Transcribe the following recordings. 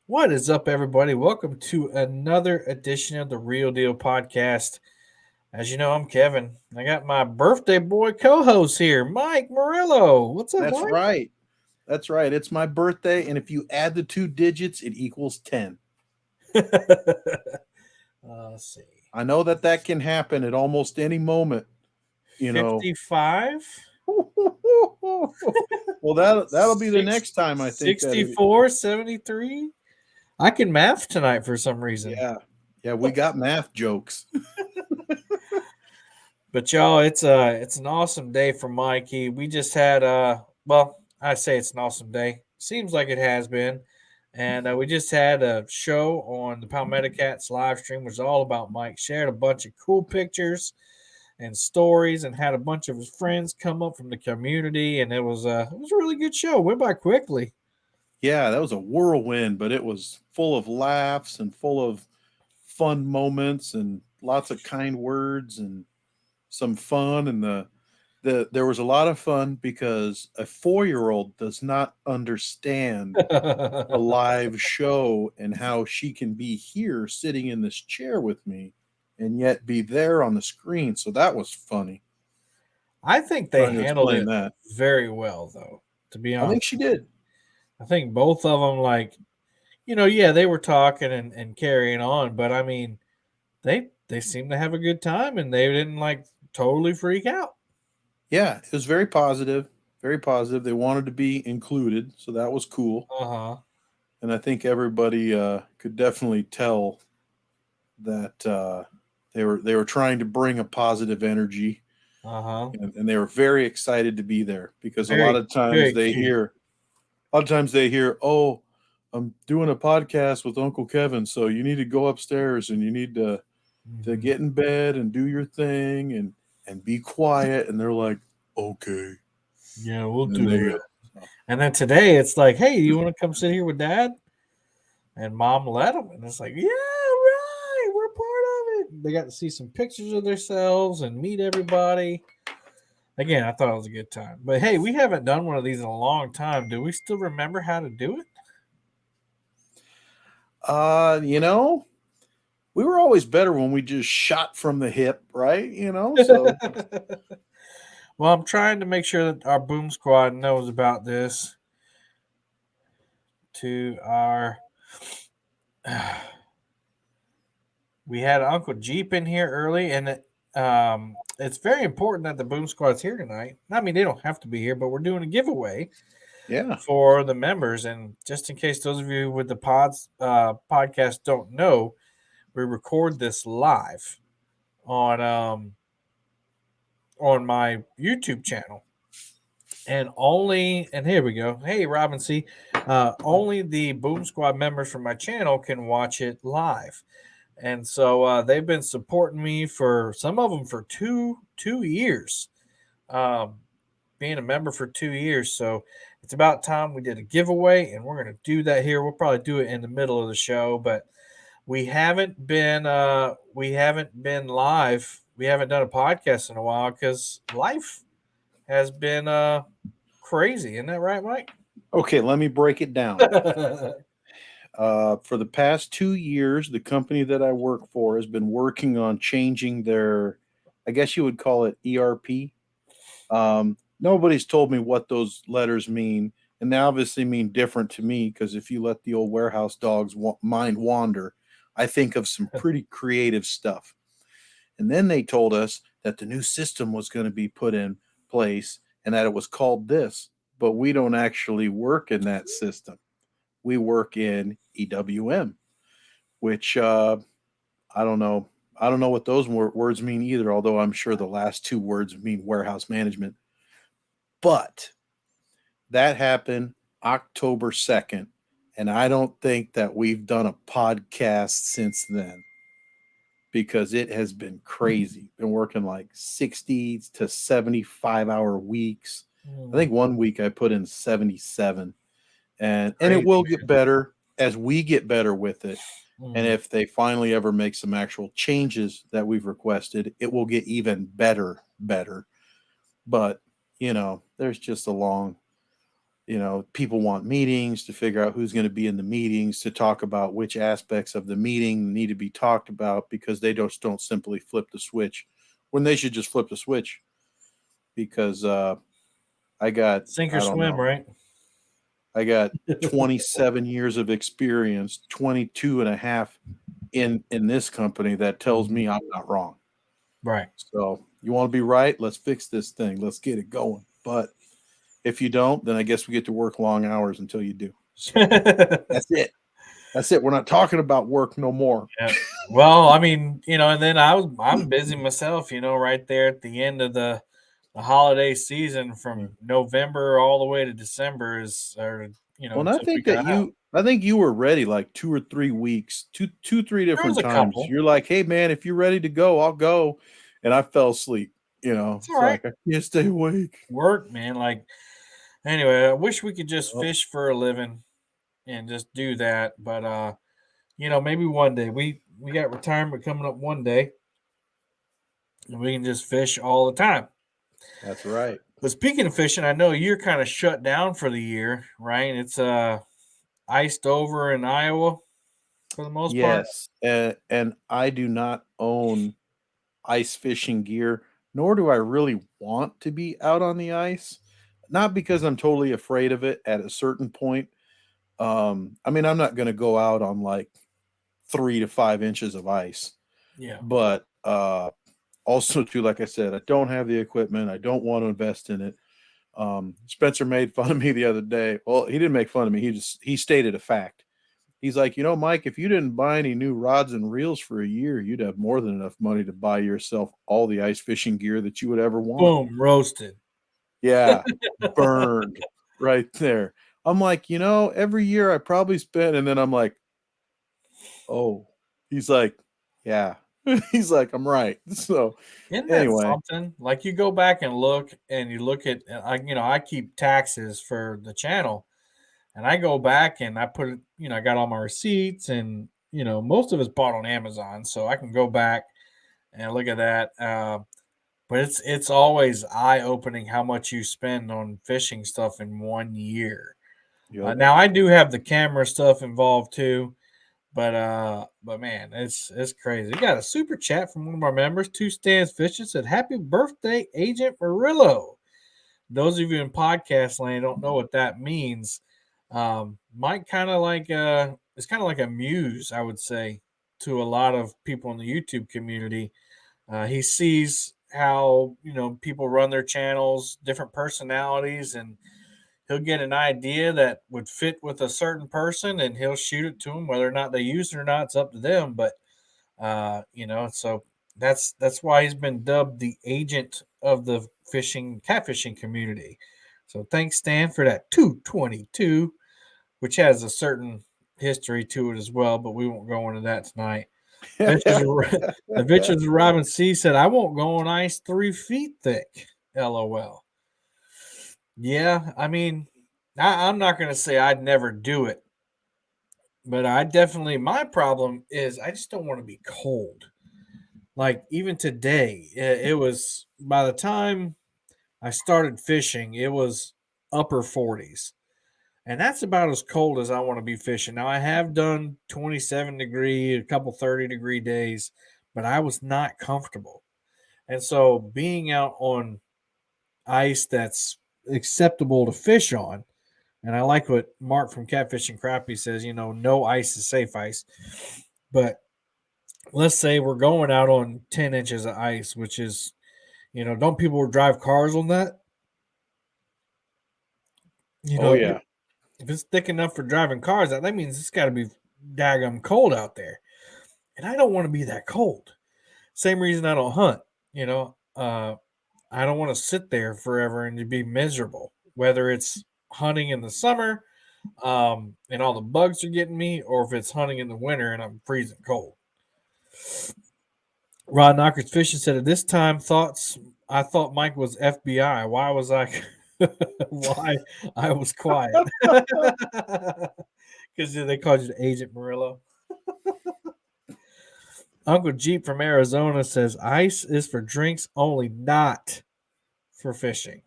What is up, everybody? Welcome to another edition of the Real Deal Podcast. As you know, I'm Kevin. I got my birthday boy co host here, Mike Murillo. What's up, That's Mike? right. That's right. It's my birthday, and if you add the two digits, it equals 10. Let's see. I know that that can happen at almost any moment, you know. 55? Well, that'll be the Six, next time I think that it 64, 73? I can math tonight for some reason. yeah. Yeah, we got math jokes. But y'all, it's an awesome day for Mikey. We just had I say it's an awesome day. Seems like it has been, and we just had a show on the Palmetto Cats live stream, which was all about Mike. Shared a bunch of cool pictures and stories, and had a bunch of his friends come up from the community, and it was a really good show. Went by quickly. Yeah, that was a whirlwind, but it was full of laughs and full of fun moments and lots of kind words and some fun and there was a lot of fun because a 4-year-old does not understand a live show and how she can be here sitting in this chair with me and yet be there on the screen. So that was funny I think they trying to handled explain it that. very well, though. To be I honest, think she did. I think both of them yeah, they were talking and carrying on, but I mean, they seemed to have a good time and they didn't totally freak out. Yeah, it was very positive, very positive. They wanted to be included, so that was cool. Uh huh. And I think everybody could definitely tell that they were trying to bring a positive energy, Uh huh. and they were very excited to be there because Very very cute. a lot of times they hear, "Oh, I'm doing a podcast with Uncle Kevin, so you need to go upstairs and you need to Hmm. get in bed and do your thing and be quiet." And they're like, "Okay," Yeah, we'll and then do they it. And then today it's like, hey, you want to come sit here with Dad? And Mom let them, and it's like, yeah, right, we're part of it. They got to see some pictures of themselves and meet everybody. Again, I thought it was a good time. But hey, we haven't done one of these in a long time. Do we still remember how to do you know, we were always better when we just shot from the hip, right? So it? Well, I'm trying to make sure that our boom squad knows about this. To our, we had Uncle Jeep in here early, and it's very important that the boom squad's here tonight. I mean, they don't have to be here, but we're doing a giveaway yeah, for the members, and just in case those of you with the podcast don't know, we record this live on on my YouTube channel. And here we go. Hey, Robin C. Only the Boom Squad members from my channel can watch it live, and so they've been supporting me for some of them for two years, um, being a member for 2 years. So it's about time we did a giveaway, and we're gonna do that here. We'll probably do it in the middle of the show, but we haven't been live. We haven't done a podcast in a while because life has been crazy. Isn't that right, Mike? okay. Let me break it down. For the past 2 years, the company that I work for has been working on changing their, I guess you would call it ERP. Nobody's told me what those letters mean, and they obviously mean different to me because if you let the old warehouse dog's mind wander, I think of some pretty creative stuff. And then they told us that the new system was going to be put in place and that it was called this, but we don't actually work in that system. We work in EWM, which I don't know. I don't know what those words mean either, although I'm sure the last two words mean warehouse management. But that happened October 2nd. And I don't think that we've done a podcast since then because it has been crazy. Been working like 60 to 75-hour weeks. I Mm, think one week I put in 77. And it crazy, will get man. better as we get better with it. And Mm. if they finally ever make some actual changes that we've requested, it will get even better. But there's just a people want meetings to figure out who's going to be in the meetings to talk about which aspects of the meeting need to be talked about because they don't simply flip the switch when they should just flip the switch because I got Sink or I don't swim, know right? I got 27 years of experience, 22 and a half in this company that tells me I'm not wrong. Right. So you want to be right? Let's fix this thing. Let's get it going. But if you don't, then I guess we get to work long hours until you do. So that's it. That's it. We're not talking about work no more. Yeah. Well, I mean, and then I'm busy myself, right there at the end of the holiday season from November all the way to December is or Well, and until we got out. I think you were ready like 2 or 3 weeks, three There was different a times. couple. You're like, hey man, if you're ready to go, I'll go. And I fell asleep. It's all It's right. like I can't stay awake. Work, man. Like anyway, I wish we could just Oh, fish for a living and just do that. But maybe one day. We got retirement coming up one day and we can just fish all the time. that's right. But speaking of fishing, I know you're kind of shut down for the year, right? It's iced over in Iowa for the most part. Yes, and I do not own ice fishing gear, nor do I really want to be out on the ice. Not because I'm totally afraid of it at a certain point. I mean, I'm not going to go out on like 3 to 5 inches of ice, Yeah. but also too, like I said, I don't have the equipment. I don't want to invest in it. Spencer made fun of me the other day. Well, he didn't make fun of me. He stated a fact. He's like, Mike, if you didn't buy any new rods and reels for a year, you'd have more than enough money to buy yourself all the ice fishing gear that you would ever want. Boom, roasted. Yeah, burned right there. I'm like, every year I probably spend, and then I'm like, oh, he's like, yeah, he's like, I'm right. So Isn't that anyway, something? Like you go back and look, and you look at, I keep taxes for the channel, and I go back and I put it, I got all my receipts, and most of it's bought on Amazon, so I can go back and look at that. But it's always eye opening how much you spend on fishing stuff in one year. yep. Now I do have the camera stuff involved too, but man, it's crazy. We got a super chat from one of our members, Two Stands Fishing, said, "Happy birthday, Agent Murillo." Those of you in podcast land don't know what that means. Mike kind of like it's kind of like a muse, I would say, to a lot of people in the YouTube community. He sees how people run their channels, different personalities, and he'll get an idea that would fit with a certain person, and he'll shoot it to them. Whether or not they use it or not, it's up to them. But so that's why he's been dubbed the agent of the catfishing community. So thanks, Stan, for that 222, which has a certain history to it as well, but we won't go into that tonight. Adventures of, the Adventures of Robin C said, "I won't go on ice 3 feet thick." LOL. Yeah, I mean, I'm not going to say I'd never do it, but I definitely, my problem is I just don't want to be cold. Like even today, it was by the time I started fishing, it was upper 40s. And that's about as cold as I want to be fishing. Now, I have done 27-degree, a couple 30-degree days, but I was not comfortable. And so being out on ice that's acceptable to fish on, and I like what Mark from Catfish and Crappie says, no ice is safe ice. But let's say we're going out on 10 inches of ice, which is, don't people drive cars on that? Oh If yeah. it's thick enough for driving cars, that means it's got to be daggum cold out there. And I don't want to be that cold. Same reason I don't hunt, I don't want to sit there forever and to be miserable, whether it's hunting in the summer and all the bugs are getting me, or if it's hunting in the winter and I'm freezing cold. Rod Knockers Fishing said, "At this time, I thought Mike was FBI. Why was I? Why I was quiet? Because they called you Agent Murillo." Uncle Jeep from Arizona says, "Ice is for drinks only, not for fishing."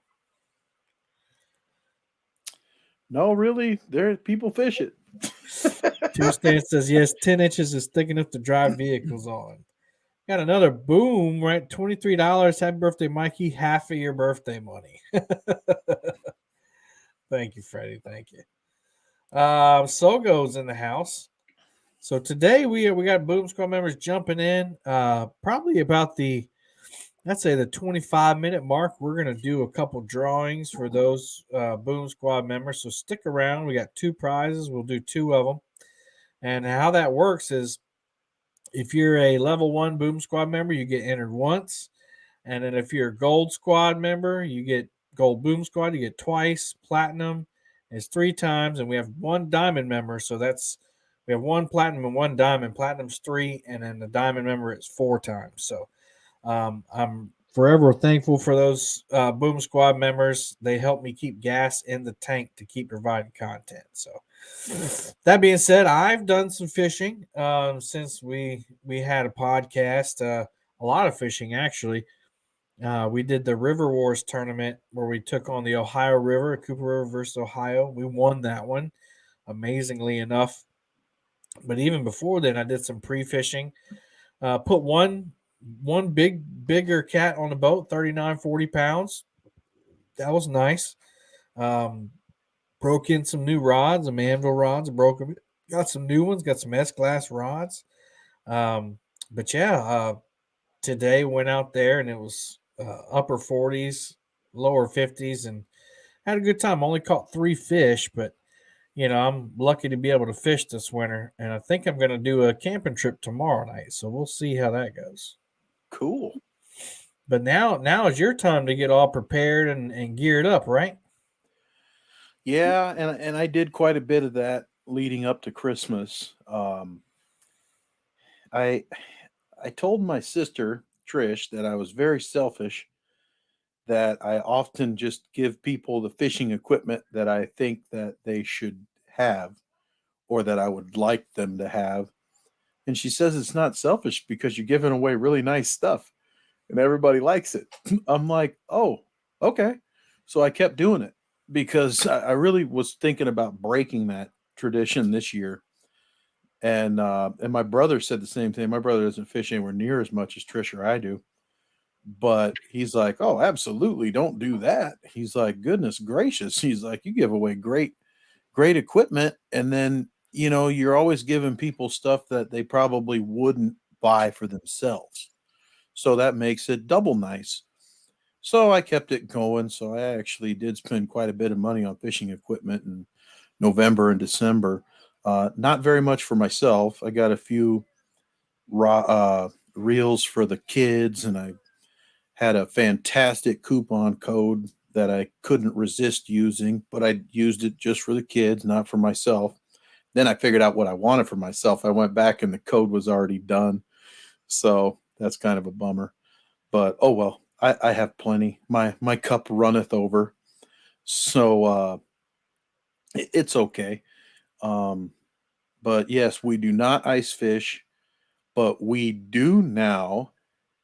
No, really, there people fish it. Tuesday says yes, 10 inches is thick enough to drive vehicles on. Got another boom, right? $23. Happy birthday, Mikey. Half of your birthday money. Thank you, Freddie. Thank you. Sogo's in the house. So today we got Boom Squad members jumping in. Probably about the I'd say the 25-minute mark. We're gonna do a couple drawings for those Boom Squad members. So stick around. We got two prizes. We'll do two of them. And how that works is if you're a level one Boom Squad member, you get entered once. And then if you're a gold squad member, you get gold boom squad, you get twice. Platinum is three times, and we have one diamond member. So we have one platinum and one diamond. Platinum's three, and then the diamond member is four times. So I'm forever thankful for those boom squad members. They help me keep gas in the tank to keep providing content. So that being said, I've done some fishing since we had a podcast. A lot of fishing actually. We did the River Wars tournament where we took on the Ohio River, Cooper River versus Ohio. We won that one, amazingly enough. But even before then, I did some pre-fishing. Put one bigger cat on the boat, 39, 40 pounds. That was nice. Um, broke in some new rods, some anvil rods. Broke them. Got some new ones. Got some S glass rods. But yeah, today went out there and it was upper 40s, lower 50s, and had a good time. Only caught three fish, but I'm lucky to be able to fish this winter. And I think I'm going to do a camping trip tomorrow night. So we'll see how that goes. Cool. But now is your time to get all prepared and geared up, right? Yeah, and I did quite a bit of that leading up to Christmas. I I told my sister Trish that I was very selfish. That I often just give people the fishing equipment that I think that they should have, or that I would like them to have. And she says it's not selfish because you're giving away really nice stuff and everybody likes it. I'm like, oh, okay. So I kept doing it because I really was thinking about breaking that tradition this year. And my brother said the same thing. My brother doesn't fish anywhere near as much as Trish or I do, but he's like, oh, absolutely, don't do that. He's like, goodness gracious. He's like, you give away great equipment, and then you're always giving people stuff that they probably wouldn't buy for themselves. So that makes it double nice. So I kept it going. So I actually did spend quite a bit of money on fishing equipment in November and December. Not very much for myself. I got a few reels for the kids, and I had a fantastic coupon code that I couldn't resist using, but I used it just for the kids, not for myself. Then I figured out what I wanted for myself. I went back and the code was already done. So that's kind of a bummer. But oh well, I have plenty. My cup runneth over. So it's okay. Um, but yes, we do not ice fish, but we do now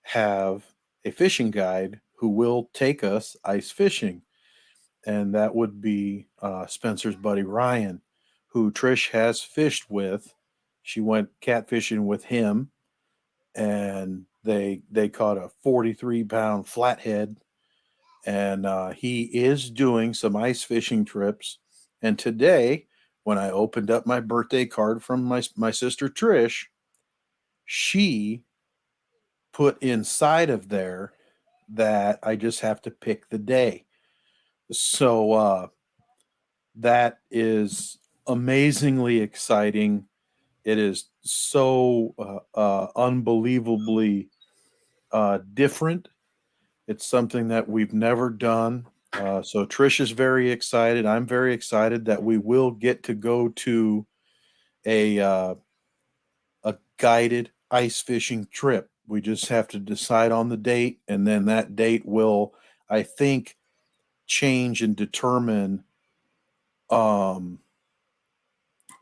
have a fishing guide who will take us ice fishing. And that would be Spencer's buddy Ryan, who Trish has fished with. She went catfishing with him, and they caught a 43-pound flathead. And he is doing some ice fishing trips. And today, when I opened up my birthday card from my sister Trish, she put inside of there that I just have to pick the day. So that is amazingly exciting. It is so unbelievably different. It's something that we've never done. So Trish is very excited. I'm very excited that we will get to go to a uh, a guided ice fishing trip. We just have to decide on the date, and then that date will, I think, change and determine um,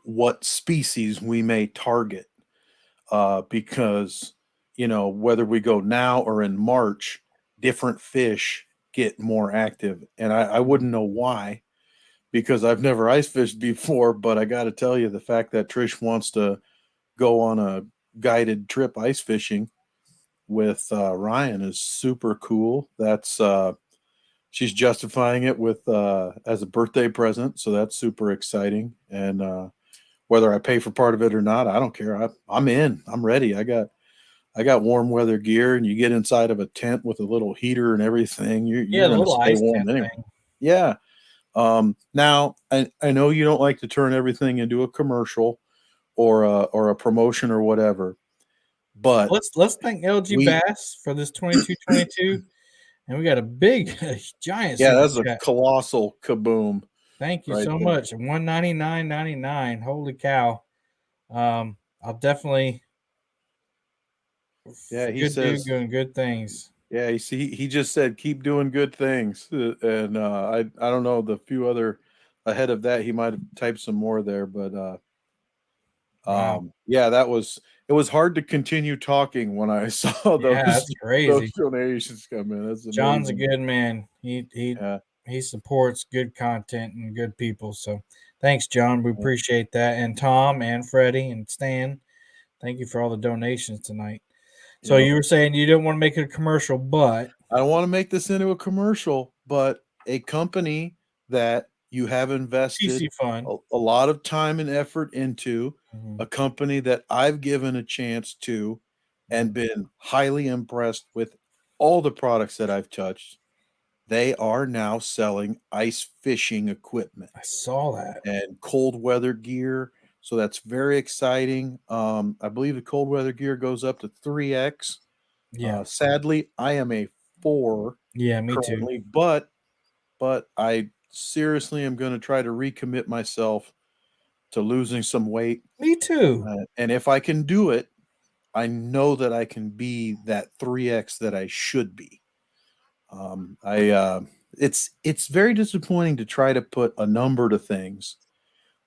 what species we may target. Because whether we go now or in March, different fish get more active, and I wouldn't know why, because I've never ice fished before. But I got to tell you, the fact that Trish wants to go on a guided trip ice fishing with Ryan is super cool. That's she's justifying it with as a birthday present, so that's super exciting. And whether I pay for part of it or not, I don't care. I'm in. I'm ready. I got warm weather gear, and you get inside of a tent with a little heater and everything. You're Yeah, the going to little stay ice warm tent anyway. thing. Yeah. Now I know you don't like to turn everything into a commercial or a promotion or whatever, but Let's thank LG we Bass for this 22-22, and we got a big, giant yeah, super that's a chat. colossal kaboom Thank you right so there. much. 199.99. Holy cow! I'll definitely Yeah, he good dude says. doing good things. Yeah, he just said keep doing good things, and I don't know the few other ahead of that he might have typed some more there, but Wow. yeah, it was hard to continue talking when I saw Yeah, those that's crazy. those donations come in. That's John's a amazing. good man. Yeah, He supports good content and good people. So thanks, John. We yeah, appreciate that. And Tom and Freddie and Stan, thank you for all the donations tonight. So yeah. you were saying you didn't want to make it a commercial, but I don't want to make this into a commercial, but a company that you have invested PC Fun. a lot of time and effort into, Mhm, a company that I've given a chance to and mhm. been highly impressed with all the products that I've touched. They are now selling ice fishing equipment I saw that. and cold weather gear. So that's very exciting. I believe the cold weather gear goes up to 3X. Yeah. Sadly, I am a 4 Yeah, me too. currently, but I seriously am going to try to recommit myself to losing some weight. Me too. And if I can do it, I know that I can be that 3X that I should be. I it's very disappointing to try to put a number to things,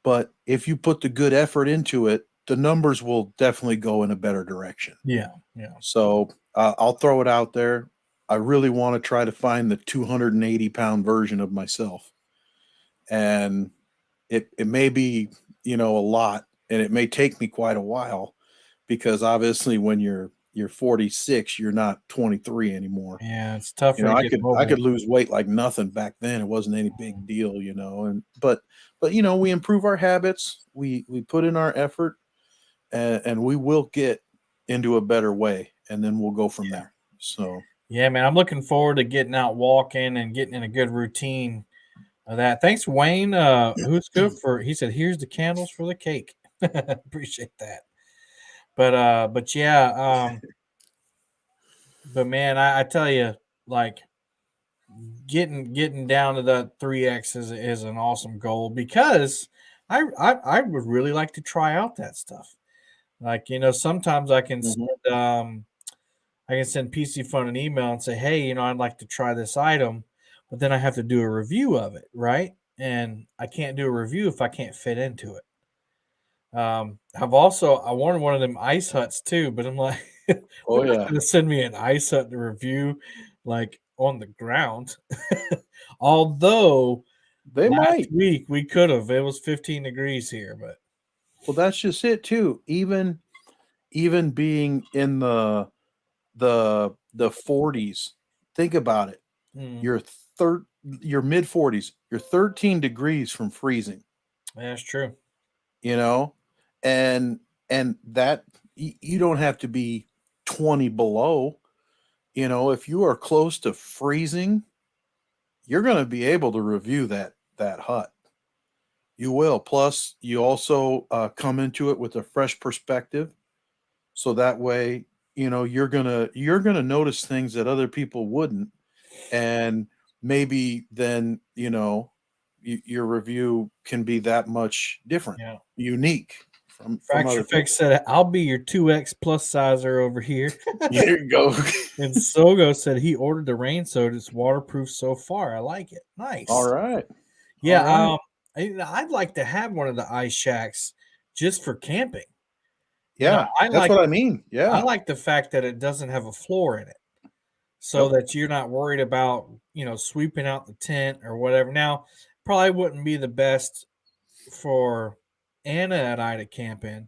but if you put the good effort into it, the numbers will definitely go in a better direction. Yeah. Yeah. So I'll throw it out there. I really want to try to find the 280-pound version of myself, and it may be a lot, and it may take me quite a while because obviously when you're 46, you're not 23 anymore. Yeah. It's tougher to I get could mobile. lose weight like nothing back then. It wasn't any big deal, and but we improve our habits. We put in our effort, and we will get into a better way, and then we'll go from Yeah. there. So Yeah, man. I'm looking forward to getting out walking and getting in a good routine of that. Thanks, Wayne. Who's good for he said, here's the candles for the cake. Appreciate that. But yeah, but man, I tell you, like getting down to that 3x is an awesome goal because I would really like to try out that stuff. Like, sometimes mhm. I can send PC Fun an email and say, hey, I'd like to try this item, but then I have to do a review of it, right? And I can't do a review if I can't fit into it. I wanted one of them ice huts too, but I'm like, they're Oh not yeah, going to send me an ice hut to review like on the ground. Although they last might. week we could have, it was 15 degrees here, but Well, that's just it too. Even being in the 40s, think about it. mm, You're third, your mid 40s. You're 13 degrees from freezing. that's true. You know, and that you don't have to be 20 below. If you are close to freezing, you're going to be able to review that hut. You will. Plus, you also come into it with a fresh perspective, so that way, you're gonna notice things that other people wouldn't, and maybe then your review can be that much different, Yeah. unique from Fracture other Fix people. said, I'll be your 2X plus sizer over here. There you go. And Sogo said he ordered the rain soda. It's waterproof so far. I like it. All Nice. right. All Yeah. right. I'd like to have one of the ice shacks just for camping. You know, Yeah, that's what I mean. I Yeah. like the fact that it doesn't have a floor in it, so Yep. that you're not worried about, sweeping out the tent or whatever. Now, probably wouldn't be the best for Anna and I to camp in,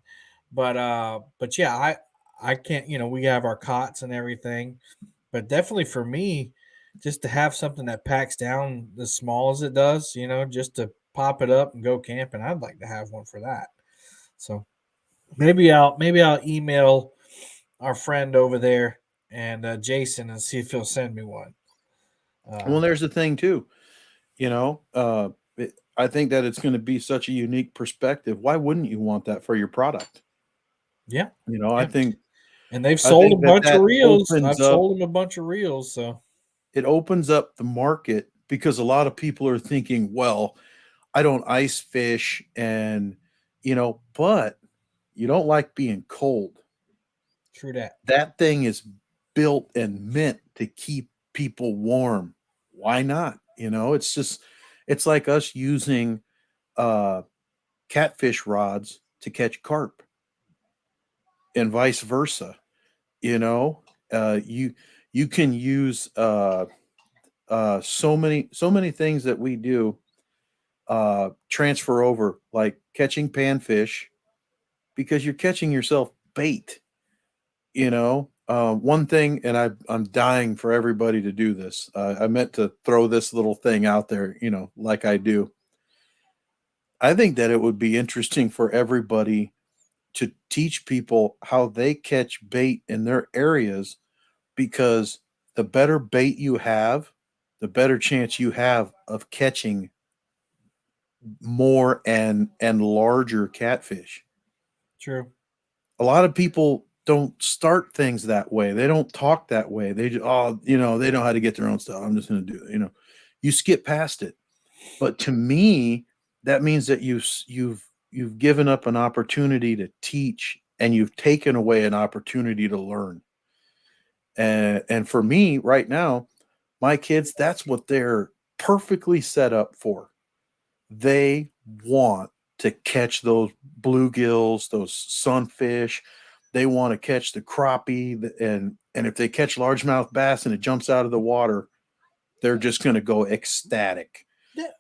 but yeah, I can't. We have our cots and everything, but definitely for me, just to have something that packs down as small as it does, just to pop it up and go camping, I'd like to have one for that. So maybe I'll email our friend over there and Jason and see if he'll send me one. Well, Uh, there's the thing too. I think that it's going to be such a unique perspective. Why wouldn't you want that for your product? yeah, You know, I yeah, think and they've I sold a think that bunch of that reels. opens I've up sold them a bunch of reels, so it opens up the market because a lot of people are thinking, well, I don't ice fish and but you don't like being cold. true that. That thing is built and meant to keep people warm. Why not? It's like us using uh catfish rods to catch carp and vice versa. You know, you can use so many things that we do transfer over, like catching panfish, because you're catching yourself bait. One thing, and I'm dying for everybody to do this. I meant to throw this little thing out there, like I do. I think that it would be interesting for everybody to teach people how they catch bait in their areas, because the better bait you have, the better chance you have of catching more and larger catfish. True. A lot of people don't start things that way. They don't talk that way. They just, they know how to get their own stuff. I'm just going to do it. You skip past it. But to me, that means that you've given up an opportunity to teach, and you've taken away an opportunity to learn. And for me right now, my kids, that's what they're perfectly set up for. They want to catch those bluegills, those sunfish. They want to catch the crappie, and if they catch largemouth bass and it jumps out of the water, they're just going to go ecstatic.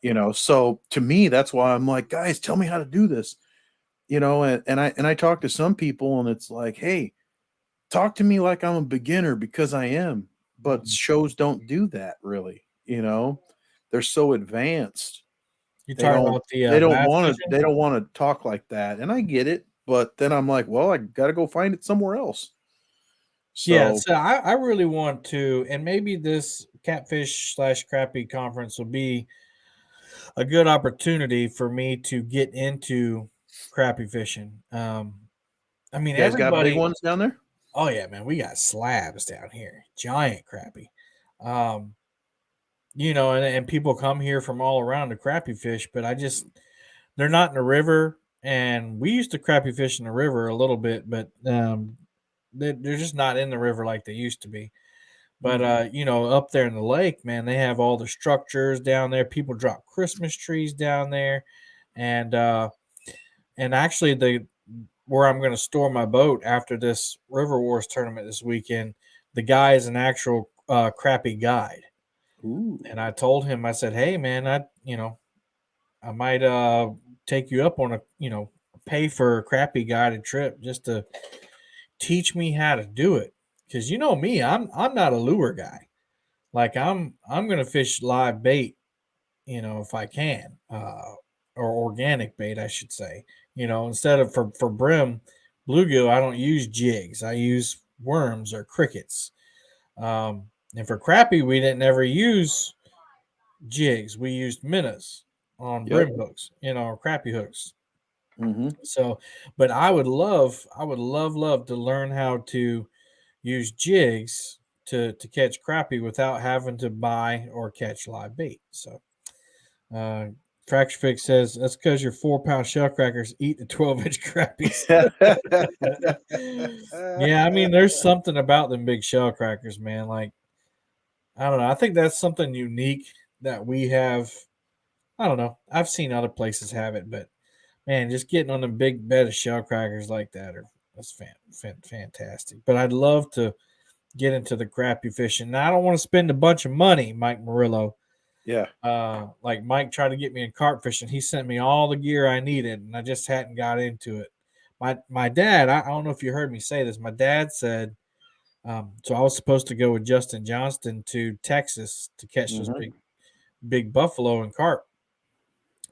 Yeah. So to me, that's why I'm like, guys, tell me how to do this. And I talk to some people, and it's like, hey, talk to me like I'm a beginner, because I am. But Mhm. shows don't do that, really. They're so advanced. You They talking don't about the they don't bass want to fishing? they don't want to talk like that. And I get it, but then I'm like, well, I got to go find it somewhere else. Yeah, So, so I really want to, and maybe this catfish slash crappie conference will be a good opportunity for me to get into crappie fishing. I mean, you guys got big everybody. ones down there? Oh yeah, man, we got slabs down here, giant crappie. Um, and people come here from all around to crappie fish, but they're not in the river, and we used to crappie fish in the river a little bit, but they're just not in the river like they used to be. But Mhm. up there in the lake, man, they have all the structures down there. People drop Christmas trees down there, and actually the where I'm going to store my boat after this River Wars tournament this weekend, the guy is an actual crappie guide, Ooh. and I told him, I said, hey man, I might take you up on a pay for a crappie guided trip just to teach me how to do it, because me, I'm not a lure guy. Like I'm gonna fish live bait, if I can, or organic bait, I should say. Instead of for brim, bluegill, I don't use jigs. I use worms or crickets. And for crappie, we didn't ever use jigs. We used minnows on Yep. brim hooks, or crappie hooks. Mhm. So, but I would love to learn how to use jigs to catch crappie without having to buy or catch live bait. So, uh, Fracture Fix says that's because your 4 pound shell crackers eat the 12-inch crappies. Yeah, I mean, there's something about them big shell crackers, man. Like, I don't know. I think that's something unique that we have. I don't know. I've seen other places have it, but man, just getting on a big bed of shell crackers like that that's fantastic. But I'd love to get into the crappie fishing. Now, I don't want to spend a bunch of money, Mike Murillo. Yeah. Like Mike tried to get me in carp fishing. He sent me all the gear I needed, and I just hadn't got into it. My dad, I don't know if you heard me say this. My dad said, so I was supposed to go with Justin Johnston to Texas to catch those Hmm. big buffalo and carp,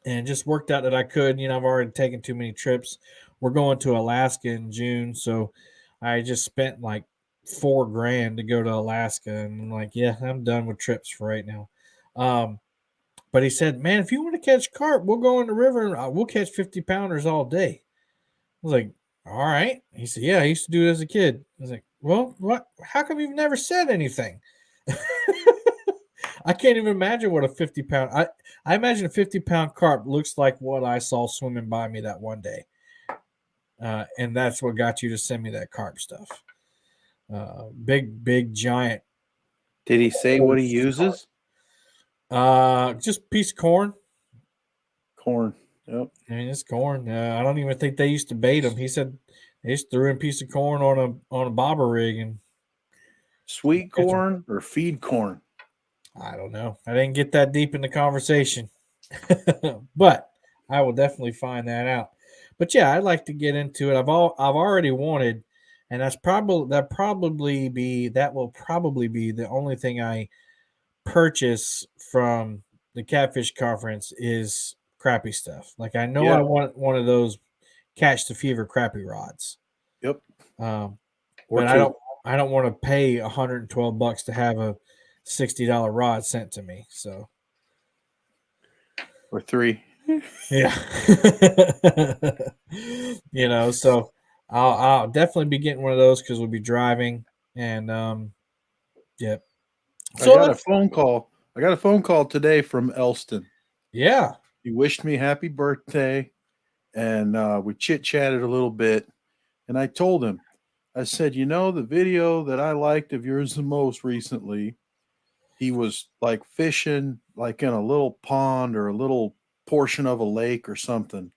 and it just worked out that I could. I've already taken too many trips. We're going to Alaska in June, so I just spent like $4,000 to go to Alaska, and I'm like, yeah, I'm done with trips for right now. Um, but he said, man, if you want to catch carp, we'll go in the river and we'll catch 50-pounders all day. I was like, all right. He said, yeah, I used to do it as a kid. I was like, well, what? How come you've never said anything? I can't even imagine what a 50-pound. I imagine a 50-pound carp looks like what I saw swimming by me that one day, and that's what got you to send me that carp stuff. Big, giant. Did he say what he uses? Just piece of corn. Corn. Yep. I mean, it's corn. I don't even think they used to bait them. He said they just threw in a piece of corn on a bobber rig and Sweet catch them. corn or feed corn? I don't know. I didn't get that deep in the conversation, but I will definitely find that out. But yeah, I'd like to get into it. I've already wanted, and that will probably be the only thing I purchase from the catfish conference is crappie stuff. Like I know I Yeah. want one of those catch the fever crappie rods. Yep. Um, Or but two. I don't want to pay $112 to have a $60 rod sent to me. So Or three. yeah, so I'll definitely be getting one of those because we'll be driving and yeah. I So got a let's phone call. I got a phone call today from Elston. yeah He wished me happy birthday, and we chit chatted a little bit. And I told him, I said, the video that I liked of yours the most recently, he was like fishing like in a little pond or a little portion of a lake or something.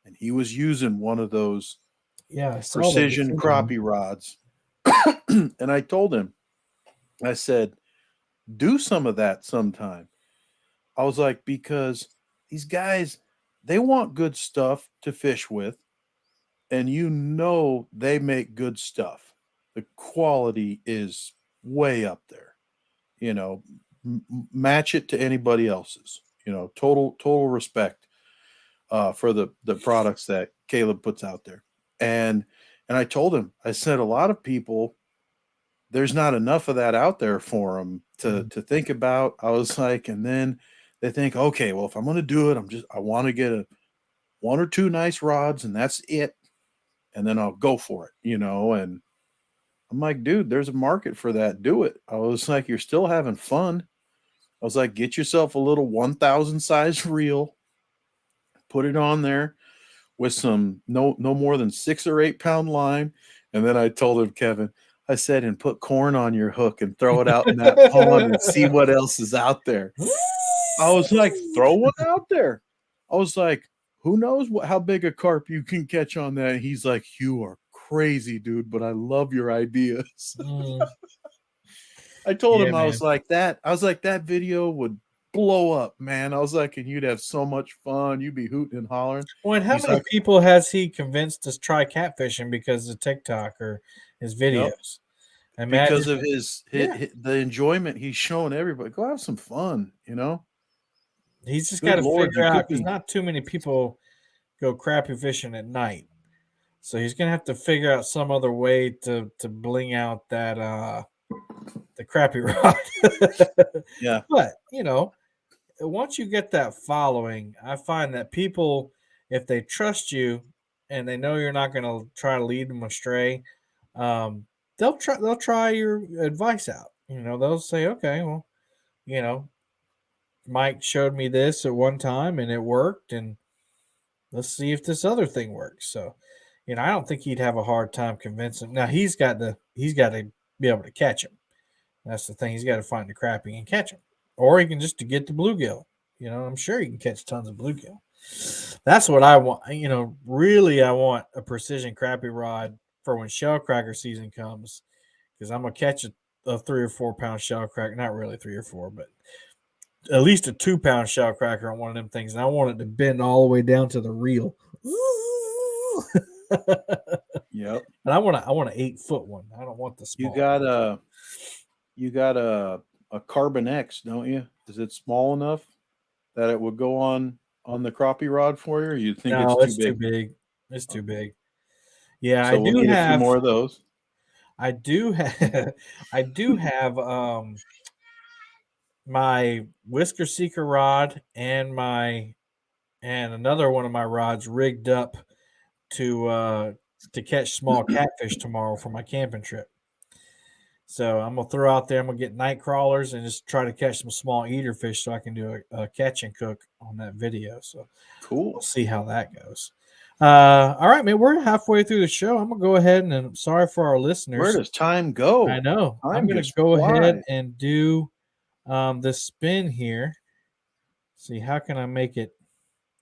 And he was using one of those yeah I saw the precision decision. crappie rods. And I told him, I said, do some of that sometime. I was like, because these guys, they want good stuff to fish with, and they make good stuff. The quality is way up there. You know, match it to anybody else's. Total respect for the products that Caleb puts out there. And I told him, I said, a lot of people, there's not enough of that out there for them Mhm. to think about. I was like, and then they think, okay, well, if I'm going to do it, I want to get one or two nice rods, and that's it, and then I'll go for it. And I'm like, dude, there's a market for that. Do it. I was like, you're still having fun. I was like, get yourself a little 1,000 size reel, put it on there with some no more than 6 or 8 pound line. And then I told him, Kevin, I said, and put corn on your hook and throw it out in that pond and see what else is out there. I was like, throw one out there. I was like, who knows how big a carp you can catch on that? He's like, you are crazy, dude, but I love your ideas. Mm, I told yeah, him, man. I was like, that video would blow up, man. I was like, and you'd have so much fun. You'd be hooting and hollering. Well, and how He's many like, people has he convinced to try catfishing because of TikTok or his yep, videos? because Imagine, of yeah, the enjoyment he's showing everybody. Go have some fun. he's just got Good to Lord, figure you out could because be. not too many people go crappie fishing at night. So he's gonna have to figure out some other way to bling out that the crappie rod. Yeah. But once you get that following, I find that people, if they trust you and they know you're not gonna try to lead them astray, um, they'll try your advice out. They'll say, okay, well, you know, Mike showed me this at one time and it worked, and let's see if this other thing works. So, I don't think he'd have a hard time convincing. Now he's got to be able to catch him. That's the thing. He's got to find the crappie and catch him, or he can just to get the bluegill. I'm sure he can catch tons of bluegill. That's what I want. Really, I want a precision crappie rod for when shell cracker season comes, because I'm gonna catch a 3 or 4 pound shell cracker. Not really 3 or 4, but at least a 2-pound shell cracker on one of them things, and I want it to bend all the way down to the reel. Yep. And I want an 8-foot one. I don't want the You small. got a a Carbon X, don't you? Is it small enough that it would go on the crappie rod for you? Or you think it's No, too it's too big? big. It's too Okay. big. Yeah, I So we'll do need a few have. more of those. I do have. I do have my whisker seeker rod and another one of my rods rigged up to catch small catfish tomorrow for my camping trip. So I'm gonna throw out there. I'm gonna get night crawlers and just try to catch some small eater fish so I can do a catch and cook on that video. So we'll Cool. see how that goes. All right, man. We're halfway through the show. I'm gonna go ahead and I'm sorry for our Where listeners. does time I go? know. I'm Time gonna just go ahead flies. and do this spin here. See how can I make it?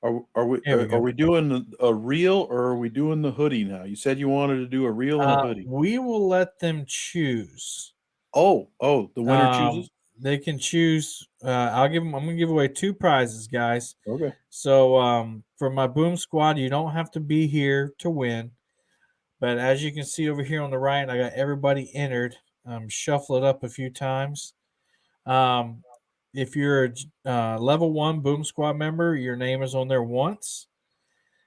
Here we Are go. we doing a reel or are we doing the hoodie now? You said you wanted to do a reel and a hoodie. We will let them choose. Oh, the winner Um, chooses. they can choose. I'll give them. I'm gonna give away 2 prizes, guys. Okay. So for my boom squad, you don't have to be here to win. But as you can see over here on the right, I got everybody entered. Shuffle it up a few times. Um, if you're a level 1 boom squad member, your name is on there once.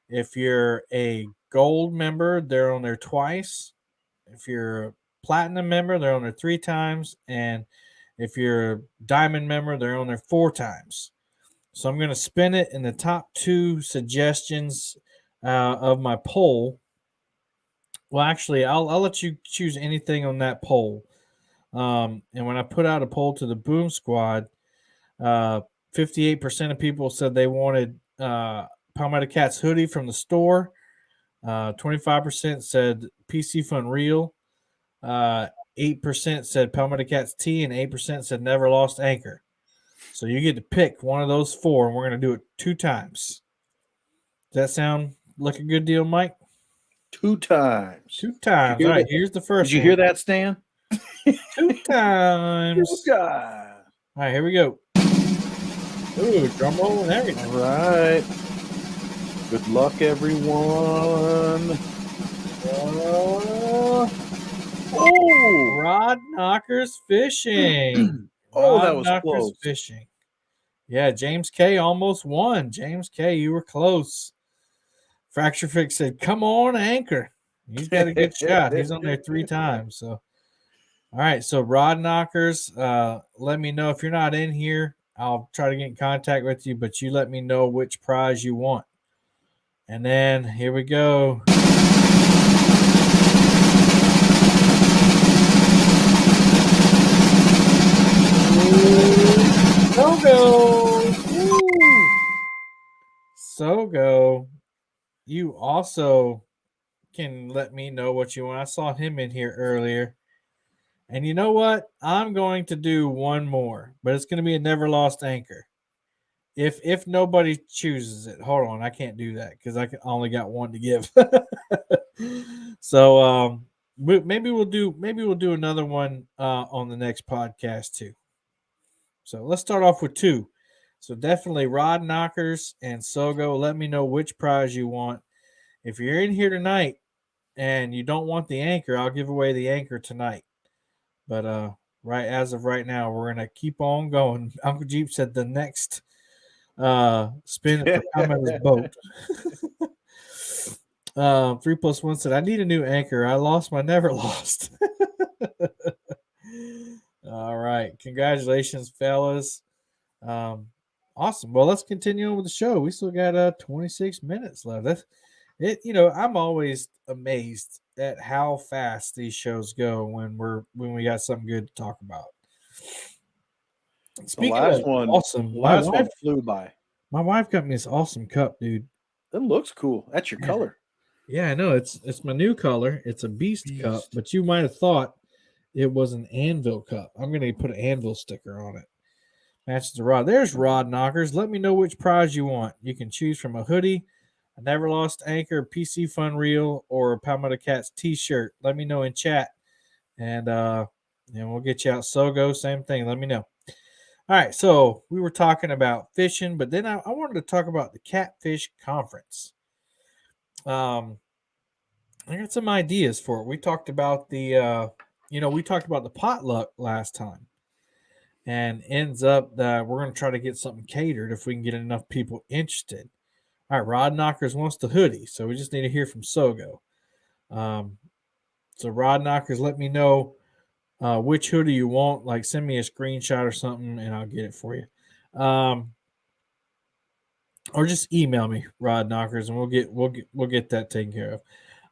If you're a gold member, they're on there twice. If you're a platinum member, they're on there 3 times. And if you're a diamond member, they're on there 4 times. So I'm going to spin it in the top 2 suggestions of my poll. Well, actually, I'll let you choose anything on that poll. And when I put out a poll to the Boom Squad, 58% of people said they wanted Palmetto Cat's hoodie from the store. 25% said PC Fun Reel. 8% said Palmetto Cat's tee, and 8% said Never Lost Anchor. So you get to pick one of those 4, and we're going to do it 2 times. Does that sound like a good deal, Mike? 2 times. 2 Did you times. All hear right, that? here's the Did first you one. hear that, Stan? 2 2 times. times. All right, here we go. Ooh, drum roll and everything. All right. Good luck, everyone. Oh, Rod Knockers Fishing. oh, Rod that was Knockers close. Fishing. Yeah, James K almost won. James K, you were close. Fracture Fix said, "Come on, Anchor." He's got a good shot. He's on there 3 times. So, all right. So, Rod Knockers, let me know if you're not in here. I'll try to get in contact with you, but you let me know which prize you want. And then here we go. Sogo. Sogo. You also can let me know what you want. I saw him in here earlier. And you know what? I'm going to do one more, but it's going to be a never lost anchor. If nobody chooses it, hold on, I can't do that because only got one to give. So maybe we'll do another one on the next podcast too. So let's start off with 2. So definitely Rod Knockers and Sogo. Let me know which prize you want. If you're in here tonight and you don't want the anchor, I'll give away the anchor tonight. But right as of right now, we're gonna keep on going. Uncle Jeep said the next spin for Palmetto's boat. 3+1 said I need a new anchor. I lost my never lost. All right, congratulations, fellas. Awesome. Well, let's continue on with the show. We still got 26 minutes left. That's it. I'm always amazed at how fast these shows go when we got something good to talk about. The Speaking last of one, awesome, the last one flew by. my wife got me this awesome cup, dude. It looks cool. That's your Yeah, color. yeah, I know. It's my new color. It's a beast cup, but you might have thought it was an anvil cup. I'm gonna put an anvil sticker on it. Matches the rod. There's Rod Knockers. Let me know which prize you want. You can choose from a hoodie, a Never Lost Anchor, PC Fun Reel, or a Palmetto Cats t-shirt. Let me know in chat, and we'll get you out. Sogo, same thing. Let me know. All right, so we were talking about fishing, but then I wanted to talk about the Catfish Conference. Um, I got some ideas for it. We talked about we talked about the potluck last time, and ends up that we're going to try to get something catered if we can get enough people interested. All right, Rod Knockers wants the hoodie, so we just need to hear from Sogo. Um, so Rod Knockers, let me know which hoodie you want. Like, send me a screenshot or something, and I'll get it for you. Or just email me, Rod Knockers, and we'll get that taken care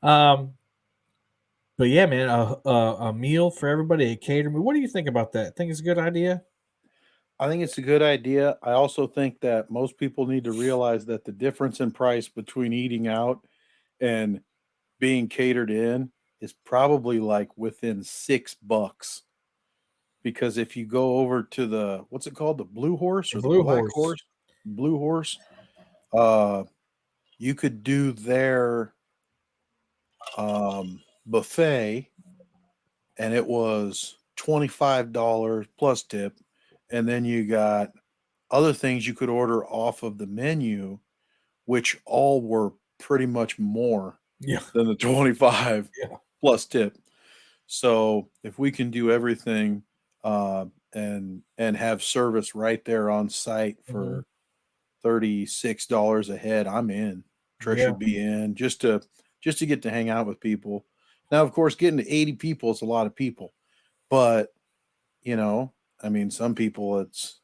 of. But yeah, man, a meal for everybody, a cater. What do you think about that? Think it's a good idea? I think it's a good idea. I also think that most people need to realize that the difference in price between eating out and being catered in is probably like within $6. Because if you go over to the what's it called, the blue horse The or the Blue black Horse. horse, blue horse, uh, you could do their buffet, and it was $25 plus tip, and then you got other things you could order off of the menu, which all were pretty much more Yeah, than the 25 yeah. plus tip. So if we can do everything and have service right there on site Hmm. for $36 a head, I'm in. Trish Yeah. would be in just to get to hang out with people. Now, of course, getting to 80 people is a lot of people, but you know, I mean, some people it's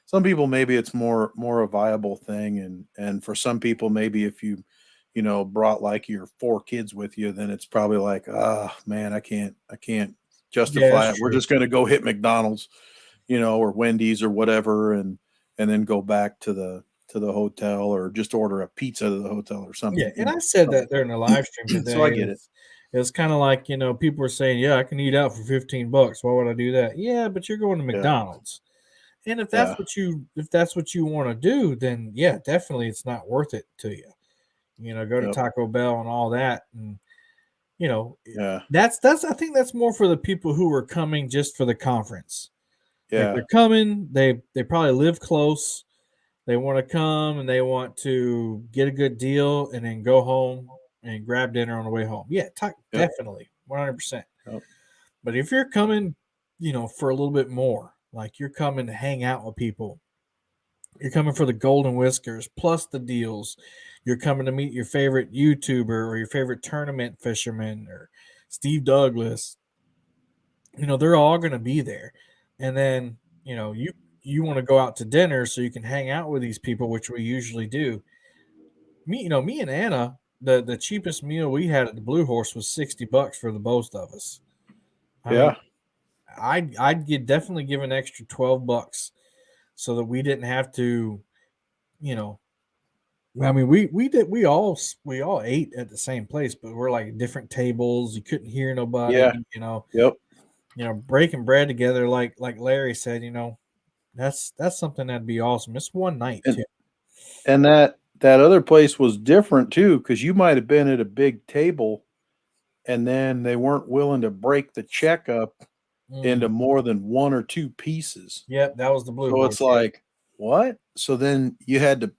some people maybe it's more a viable thing, and for some people maybe if you brought like your four kids with you, then it's probably like, ah, man, I can't Yeah, justify that's it. We're true. just going to go hit McDonald's, or Wendy's or whatever, and then go back to the hotel or just order a pizza to the hotel or Yeah, something, and I said something that during the live stream like that. So I today. get it. It's kind of like, people were saying, "Yeah, I can eat out for $15. Why would I do that?" Yeah, but you're going to Yeah, McDonald's, and yeah, if that's what you want to do, then yeah, definitely, it's not worth it to you. Go to yep, Taco Bell and all that, and you know, yeah, that's I think that's more for the people who are coming just for the conference. Like, yeah, they're coming, they probably live close. They want to come and they want to get a good deal and then go home and grab dinner on the way home. Yeah, yep, definitely, 100%. yep. But if you're coming, for a little bit more, like you're coming to hang out with people, you're coming for the golden whiskers plus the deals. You're coming to meet your favorite YouTuber or your favorite tournament fisherman or Steve Douglas. They're all going to be there. And then, you want to go out to dinner so you can hang out with these people, which we usually do. Me and Anna, the cheapest meal we had at the Blue Horse was $60 for the both of us. I mean, Yeah, definitely give an extra $12 so that we didn't have to, you know. I mean, we all ate at the same place, but we're like different tables. You couldn't hear nobody. yeah, yep. Breaking bread together, like Larry said. That's something that'd be awesome. It's one night And too. and that other place was different too, because you might have been at a big table, and then they weren't willing to break the check up Mm. into more than one or two pieces. Yep, that was the Blue So it's Horse. Yep, like, what? So then you had to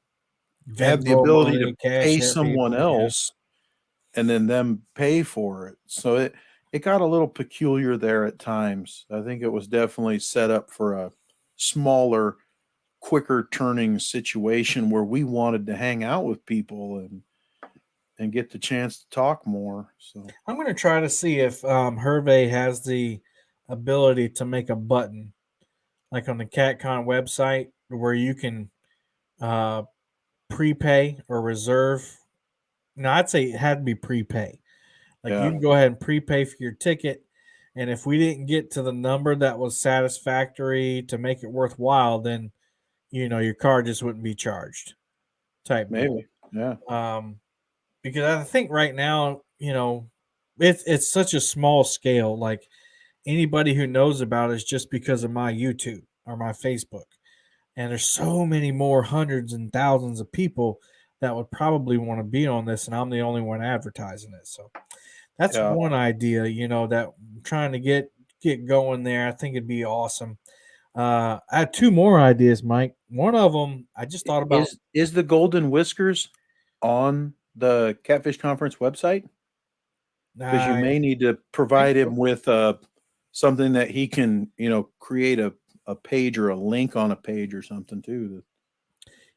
have the Venmo ability to money, cash pay app someone people. Yeah. else and then them pay for it. So it got a little peculiar there at times. I think it was definitely set up for a smaller, quicker turning situation where we wanted to hang out with people and get the chance to talk more. So I'm gonna try to see if Hervé has the ability to make a button like on the CatCon website where you can uh, prepay or reserve. No, I'd say it had to be prepay. Like, you yeah, can go ahead and prepay for your ticket, and if we didn't get to the number that was satisfactory to make it worthwhile, then your card just wouldn't be charged, type deal. maybe. Yeah. Um, because I think right now, it's such a small scale. Like, anybody who knows about it is just because of my YouTube or my Facebook. And there's so many more hundreds and thousands of people that would probably want to be on this, and I'm the only one advertising it. So that's Yeah. one idea, that I'm trying to get going there. I think it'd be awesome. I had two more ideas, Mike. One of them I just thought about. Is the golden whiskers on the Catfish Conference website? Because you I may need to think provide so. him with something that he can, create a page or a link on a page or something too.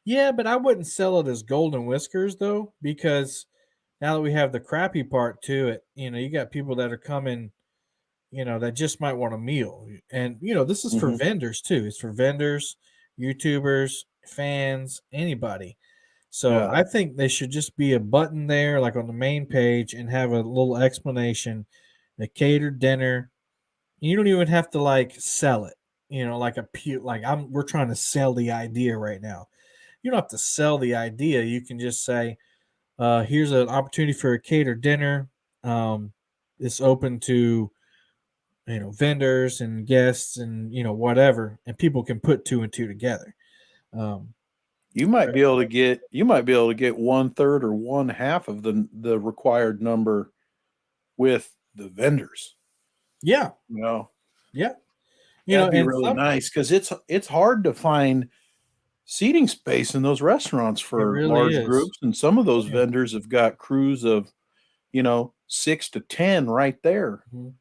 Yeah, but I wouldn't sell it as golden whiskers though, because now that we have the crappy part to it, you got people that are coming, that just might want a meal. And this is for Mhm. vendors too. It's for vendors, YouTubers, fans, anybody. So Yeah, I think they should just be a button there, like on the main page, and have a little explanation. The catered dinner. You don't even have to like sell it. Like we're trying to sell the idea right now. You don't have to sell the idea. You can just say, here's an opportunity for a catered dinner. It's open to vendors and guests and whatever, and people can put two and two together. Um, you might be able to get one third or one half of the required number with the vendors. yeah, You know, yeah, that'd be and really nice because it's hard to find seating space in those restaurants it for really large is. groups, and some of Oh those yeah. vendors have got crews of 6 to 10 right there. Mhm.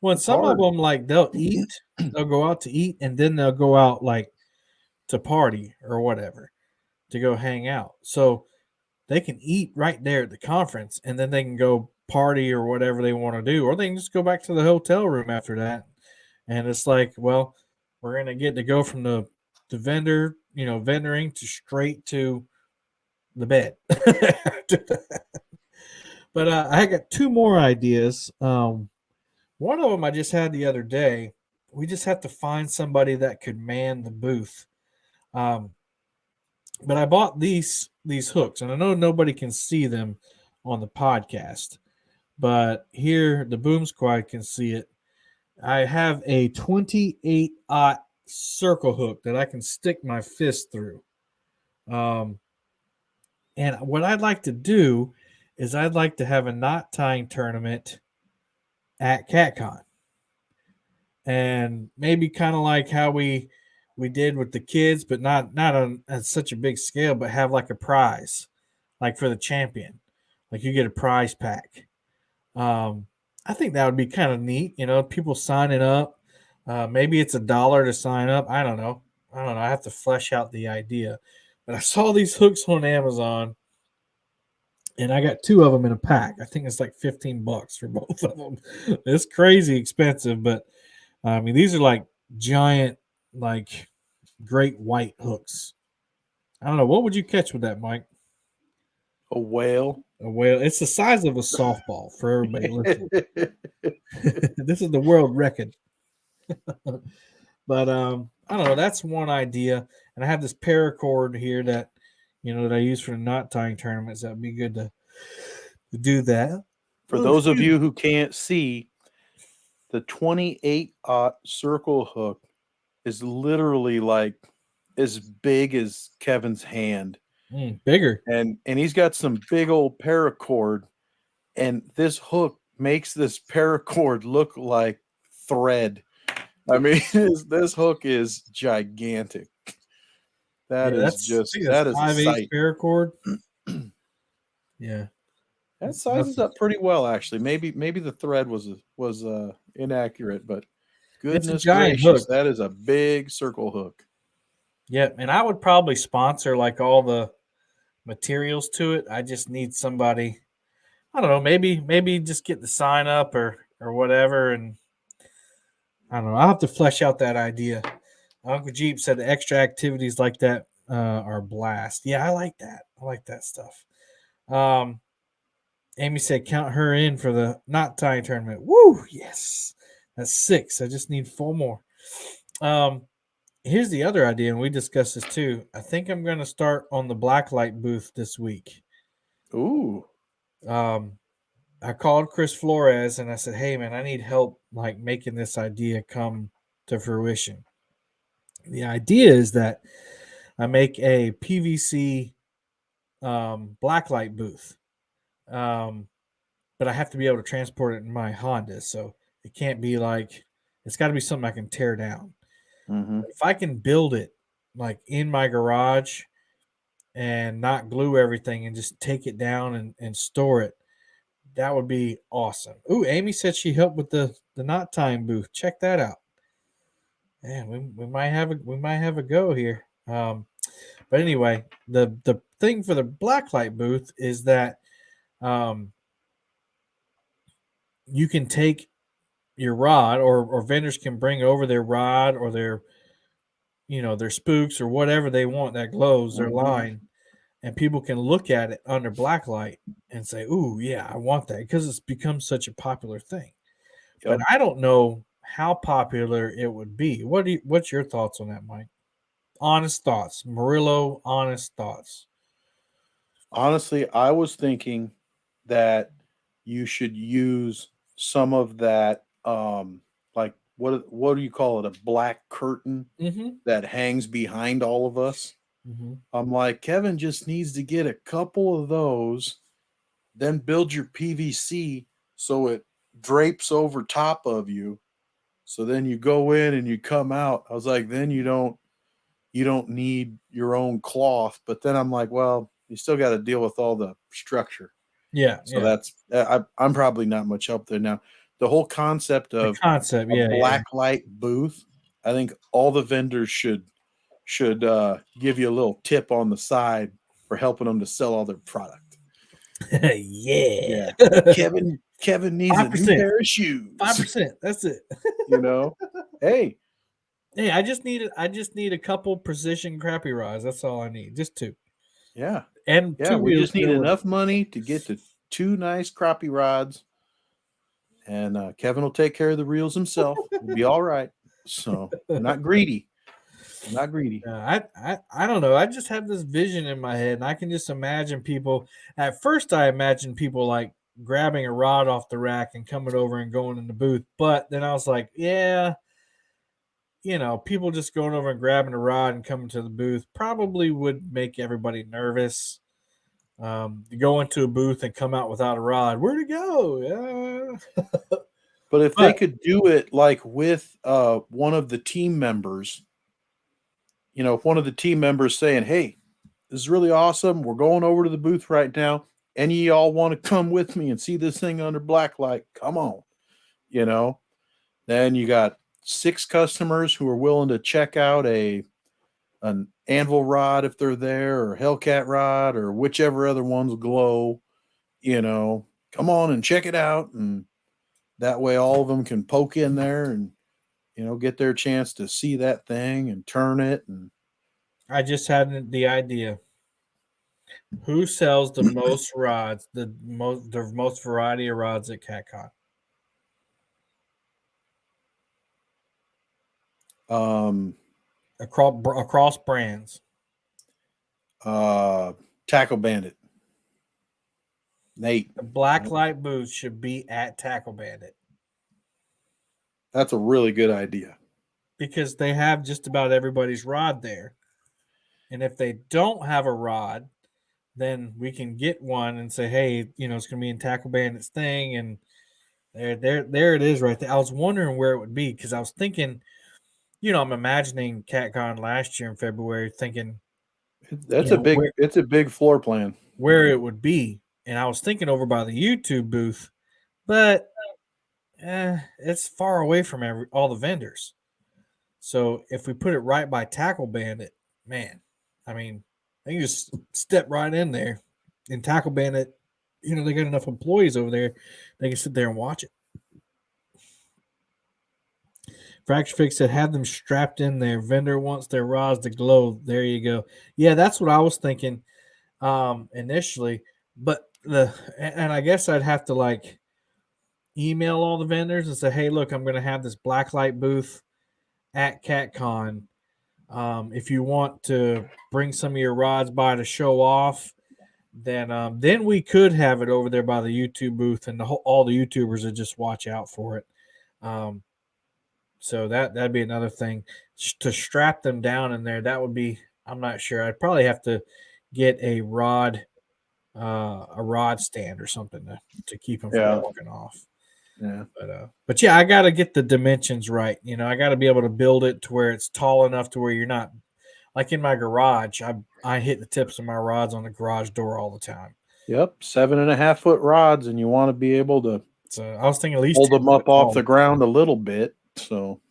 Well, and It's some of hard. them like they'll eat, they'll go out to eat, and then they'll go out like to party or whatever to go hang out. So they can eat right there at the conference, and then they can go party or whatever they want to do, or they can just go back to the hotel room after that. And it's like, well, we're gonna get to go from the vendor, vendoring to straight to the bed. But I got two more ideas. One of them I just had the other day. We just have to find somebody that could man the booth. Um, but I bought these hooks, and I know nobody can see them on the podcast, but here the Boom Squad can see it. I have a 28-aught circle hook that I can stick my fist through. Um, and what I'd like to do is I'd like to have a knot tying tournament at CatCon, and maybe kind of like how we did with the kids, but not on at such a big scale, but have like a prize, like for the champion, like you get a prize pack. Um, I think that would be kind of neat. People signing up. Maybe it's $1 to sign up. I don't know. I have to flesh out the idea. But I saw these hooks on Amazon, and I got two of them in a pack. I think it's like $15 for both of them. It's crazy expensive, but I mean these are like giant, like great white hooks. I don't know. What would you catch with that, Mike? A whale. A whale. It's the size of a softball for everybody listening. This is the world record. But I don't know. That's one idea, and I have this paracord here that I use for the knot tying tournaments. That'd be good to do that. For Oh, those of excuse me. you who can't see, the 28-aught circle hook is literally like as big as Kevin's hand. Bigger. And he's got some big old paracord, and this hook makes this paracord look like thread. I mean, this hook is gigantic. Yeah, That is that's I just think that's that is a 5/8 sight. paracord. Yeah, That it's sizes nothing. up pretty well, actually. Maybe the thread was inaccurate, but It's a goodness giant gracious, hook. that is a big circle hook. Yeah, and I would probably sponsor like all the materials to it. I just need somebody. I don't know. Maybe just get the sign up or whatever, and I don't know. I'll have to flesh out that idea. Uncle Jeep said the extra activities like that are a blast. Yeah, I like that. I like that stuff. Um, Amy said count her in for the knot tying tournament. Woo! Yes, that's six. I just need four more. Um, Here's the other idea, and we discussed this too. I think I'm going to start on the blacklight booth this week. Ooh. Um, I called Chris Flores and I said, "Hey, man, I need help like making this idea come to fruition." The idea is that I make a PVC blacklight booth, um, but I have to be able to transport it in my Honda, so it can't be like it's got to be something I can tear down. Mm-hmm. If I can build it like in my garage and not glue everything and just take it down and store it, that would be awesome. Ooh, Amy said she helped with the knot tying booth. Check that out. Man, we might have a go here. But anyway, the thing for the blacklight booth is that um, you can take your rod, or vendors can bring over their rod or their spooks or whatever they want that glows their Mm-hmm. line, and people can look at it under blacklight and say, "Ooh, yeah, I want that," because it's become such a popular thing. But Yep. I don't know how popular it would be. What's your thoughts on that, Mike? Honest thoughts, Murillo. Honest thoughts. Honestly, I was thinking that you should use some of that, like what do you call it? A black curtain Mm-hmm. that hangs behind all of us. Mm-hmm. I'm like, Kevin just needs to get a couple of those, then build your PVC so it drapes over top of you. So then you go in and you come out. I was like, then you don't need your own cloth. But then I'm like, well, you still got to deal with all the structure. Yeah, So yeah. that's I'm probably not much help there now. The whole concept The of concept. a Yeah, yeah. black light booth, I think all the vendors should give you a little tip on the side for helping them to sell all their product. Yeah. Yeah, Kevin needs a Five new percent. pair of Five shoes. percent. That's it. You know, hey, Hey, I just need a couple precision crappy rods. That's all I need. Just two. yeah, And yeah, two we wheels just to need go with it. enough money to get to two nice crappie rods, and Kevin will take care of the reels himself. We'll be all right. So we're not greedy. We're not greedy. I don't know. I just have this vision in my head, and I can just imagine people. At first, I imagined people like grabbing a rod off the rack and coming over and going in the booth. But then I was like, yeah, people just going over and grabbing a rod and coming to the booth probably would make everybody nervous. To go into a booth and come out without a rod, where'd it go? Yeah. But if they But could do it like with one of the team members, if one of the team members saying, "Hey, this is really awesome. We're going over to the booth right now. Any of y'all want to come with me and see this thing under black light? Come on." You know, then you got six customers who are willing to check out an anvil rod if they're there, or Hellcat rod, or whichever other ones glow. Come on and check it out, and that way all of them can poke in there and get their chance to see that thing and turn it. And I just had the idea. Who sells the most rods, the most variety of rods at CatCon? um, Across brands. uh, Tackle Bandit, Nate. The black light booth should be at Tackle Bandit That's a really good idea. because they have just about everybody's rod there. And if they don't have a rod, then we can get one and say, hey, it's going to be in Tackle Bandit's thing, and there it is right there. I was wondering where it would be because I was thinking, I'm imagining CatCon last year in February, thinking, That's a big. where It's a big floor plan. it would be, and I was thinking over by the YouTube booth, but it's far away from all the vendors. So if we put it right by Tackle Bandit, man, I mean, they can just step right in there. And Tackle Bandit, they got enough employees over there, they can sit there and watch it. Fracture Fix said, have them strapped in there. Vendor wants their rods to glow. There you go. Yeah, that's what I was thinking initially. But and I guess I'd have to like email all the vendors and say, hey, look, I'm going to have this blacklight booth at CatCon. If you want to bring some of your rods by to show off, then we could have it over there by the YouTube booth, and all the YouTubers would just watch out for it. So that'd be another thing to strap them down in there. That would be. I'm not sure. I'd probably have to get a rod stand or something to keep them from Yeah. walking off. Yeah. But yeah, I got to get the dimensions right. I got to be able to build it to where it's tall enough to where you're not like in my garage. I hit the tips of my rods on the garage door all the time. Yep. 7.5 foot rods, and you want to be able to So I was thinking at least hold 10 them foot up off tall. the ground a little bit. So,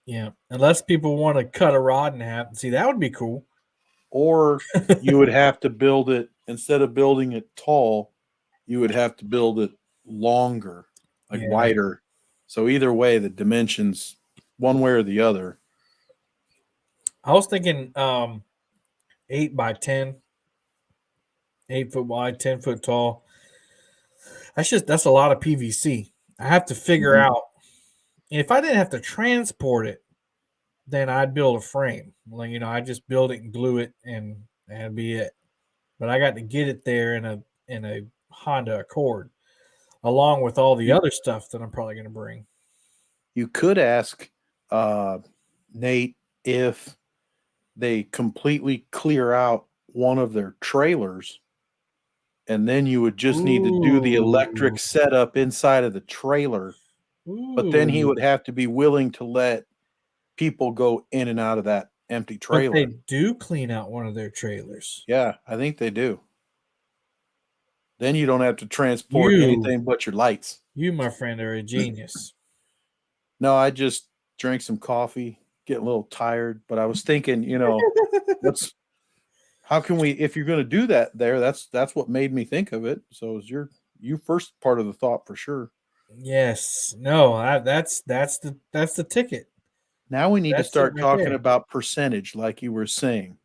Yeah, unless people want to cut a rod in half. See, that would be cool. or you would have to build it instead of building it tall, you would have to build it longer, like Yeah, wider. So either way, the dimensions, one way or the other. I was thinking 8 by 10, 8 foot wide, 10 foot tall. That's a lot of PVC. I have to figure Mhm. out if I didn't have to transport it, then I'd build a frame. Well, I just build it and glue it, and that'd be it. But I got to get it there in a Honda Accord, along with all the You other stuff that I'm probably going to bring. you could ask uh, Nate if they completely clear out one of their trailers, and then you would just need to do the Ooh, electric setup inside of the trailer. But then he ooh. would have to be willing to let people go in and out of that empty But they trailer. do clean out one of their trailers. Yeah, I think they do. Then you don't have to transport You, anything but your lights. you, my friend, are a genius. No, I just drank some coffee, getting a little tired, but I was thinking, let's how can we if you're going to do that there, that's what made me think of it. So is you first part of the thought for sure. Yes. No, that's the ticket. Now we need to That's it start right talking there. about percentage like you were saying.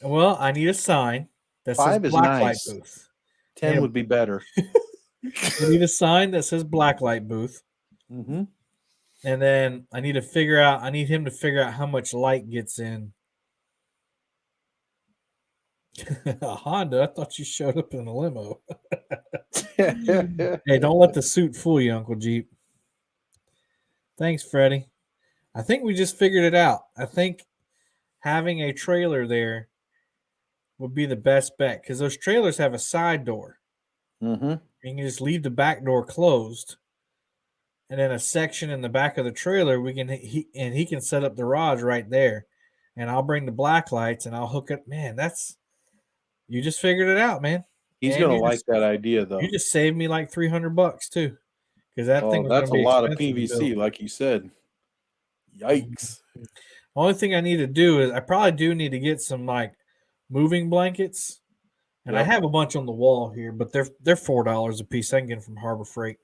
Well, I need a sign that says 5 is blacklight nice. booth. I need 10 would be better. I need a sign that says blacklight booth. Mhm. And then I need him to figure out how much light gets in a Honda. I thought you showed up in a limo. Hey, don't let the suit fool you, Uncle Jeep. Thanks, Freddie. I think we just figured it out. I think having a trailer there would be the best bet because those trailers have a side door. Mhm. You can just leave the back door closed, and then a section in the back of the trailer he can set up the rods right there, and I'll bring the black lights and I'll hook it. Man, that's you just figured it out, man, He's and going to like that idea you though. just saved me like $300 too because that thing Oh, was going that's to a be lot of expensive to PVC build. like you said. Mhm. Yikes. Only thing I need to do is I probably do need to get some like moving blankets, and I Yep. have a bunch on the wall here, but they're $4 a piece. I can get them from Harbor Freight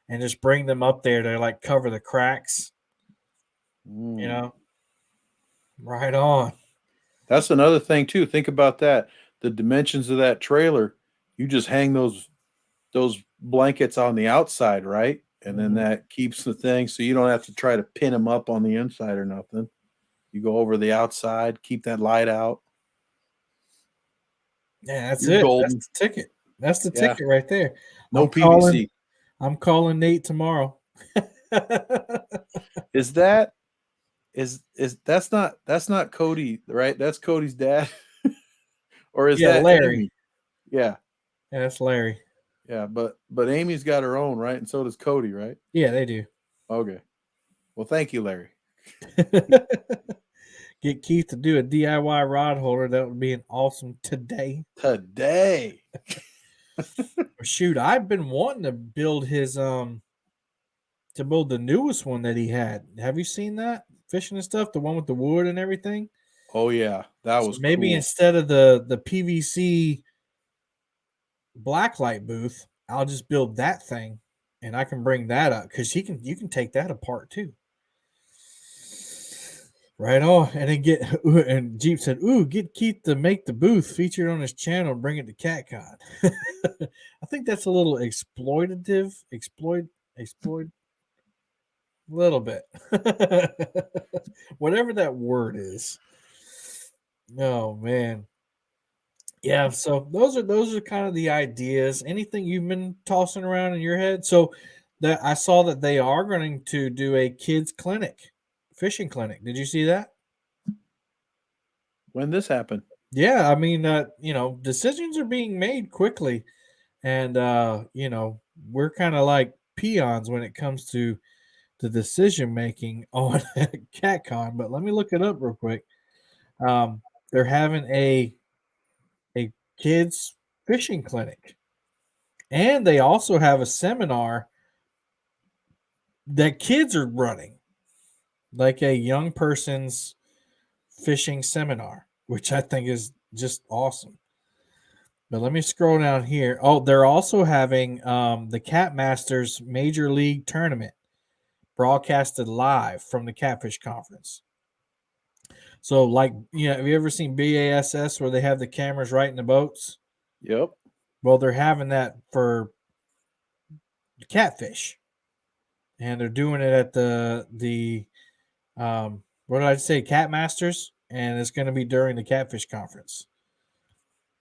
and just bring them up there to like cover the cracks. You Mm. know, right on. That's another thing too. Think about that. The dimensions of that trailer. You just hang those blankets on the outside, right? And then Mhm. that keeps the thing so you don't have to try to pin them up on the inside or nothing. You go over the outside, keep that light out. Yeah, that's You're it. That's golden. the ticket. That's the Yeah. ticket right there. No I'm calling. PVC. I'm calling Nate tomorrow. Is that is that's not Cody, right? That's Cody's dad. Or is Yeah, that Larry. Amy? Yeah. Yeah, that's Larry. Yeah, but Amy's got her own, right? And so does Cody, right? Yeah, they do. Okay. Well, thank you, Larry. Get Keith to do a DIY rod holder. That would be an awesome today. Today. Shoot, I've been wanting to build the newest one that he had. Have you seen that fishing and stuff? The one with the wood and everything. Oh yeah, that So was maybe cool. instead of the PVC blacklight booth, I'll just build that thing, and I can bring that up because you can take that apart too. Right on, and then and Jeep said, "Ooh, get Keith to make the booth featured on his channel, and bring it to CatCon." I think that's a little exploit a little bit, whatever that word is. Oh man, yeah. So those are kind of the ideas. Anything you've been tossing around in your head? So that I saw that they are going to do a kids clinic, fishing clinic. Did you see that? When this happened. Yeah, I mean, decisions are being made quickly, and we're kind of like peons when it comes to the decision making on CatCon. But let me look it up real quick. They're having a kids fishing clinic, and they also have a seminar that kids are running, like a young person's fishing seminar, which I think is just awesome. But let me scroll down here. Oh, they're also having the Cat Masters Major League Tournament broadcasted live from the Catfish Conference. So, like, have you ever seen BASS where they have the cameras right in the boats? Yep. Well, they're having that for catfish, and they're doing it at the what did I say, Cat Masters, and it's going to be during the Catfish Conference.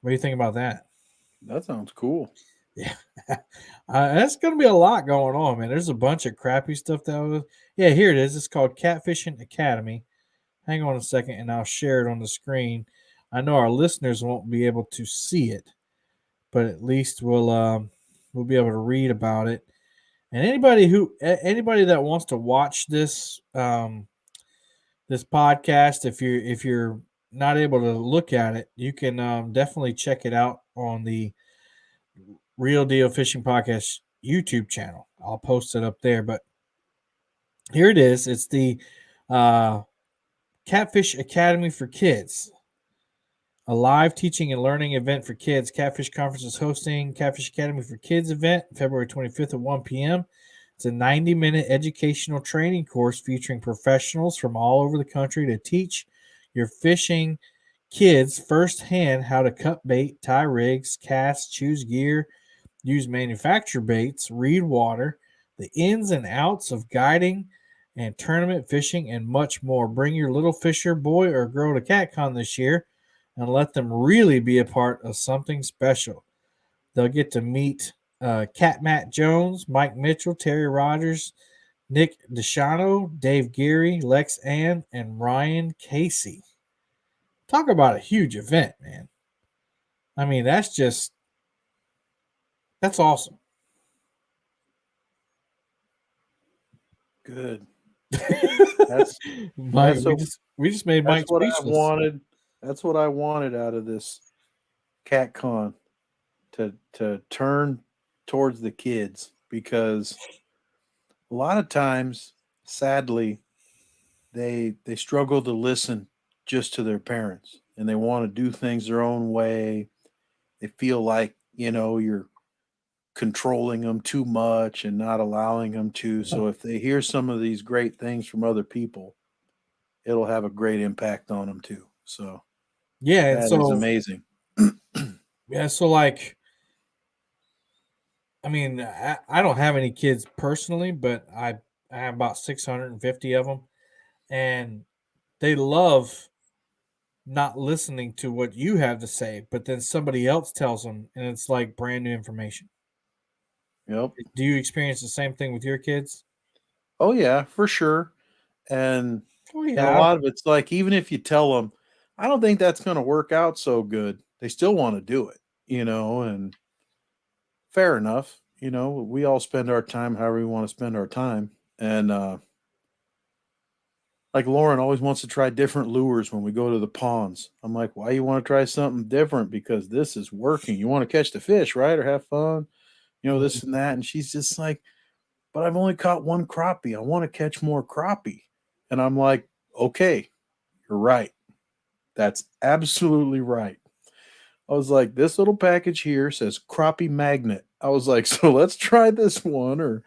What do you think about that? That sounds cool. Yeah, that's going to be a lot going on, man. There's a bunch of crappy stuff that was. Yeah, here it is. It's called Catfishing Academy. Hang on a second, and I'll share it on the screen. I know our listeners won't be able to see it, but at least we'll be able to read about it. And anybody that wants to watch this podcast, if you're not able to look at it, you can definitely check it out on the Real Deal Fishing Podcast YouTube channel. I'll post it up there. But here it is. It's the uh, Catfish Academy for Kids, a live teaching and learning event for kids. Catfish Conference is hosting Catfish Academy for Kids event February 25th at 1 p.m. It's a 90-minute educational training course featuring professionals from all over the country to teach your fishing kids firsthand how to cut bait, tie rigs, cast, choose gear, use manufactured baits, read water, the ins and outs of guiding and tournament fishing, and much more. Bring your little fisher boy or girl to CatCon this year and let them really be a part of something special. They'll get to meet Cat Matt Jones, Mike Mitchell, Terry Rogers, Nick DeShano, Dave Geary, Lex Ann, and Ryan Casey. Talk about a huge event, man. I mean, that's awesome. Good. That's Mike, that's we what just we just made that's Mike what I speechless. wanted. That's what I wanted out of this CatCon, to turn towards the kids, because a lot of times, sadly, they struggle to listen just to their parents, and they want to do things their own way. They feel like, you're controlling them too much and not allowing them to. So if they hear some of these great things from other people, it'll have a great impact on them too. So Yeah, and that is so amazing. yeah, so like I mean, I don't have any kids personally, but I have about 650 of them, and they love not listening to what you have to say, but then somebody else tells them, and it's like brand new information. Yep. Do you experience the same thing with your kids? Oh yeah, for sure. And Oh and a yeah. lot of it's like, even if you tell them, I don't think that's going to work out so good, they still want to do it, and fair enough. We all spend our time however we want to spend our time. And like Lauren always wants to try different lures when we go to the ponds. I'm like, why you want to try something different? Because this is working. You want to catch the fish, right? Or have fun, this and that. And she's just like, but I've only caught one crappie. I want to catch more crappie. And I'm like, okay, you're right. That's absolutely right. I was like, this little package here says crappie magnet. I was like, so let's try this one, or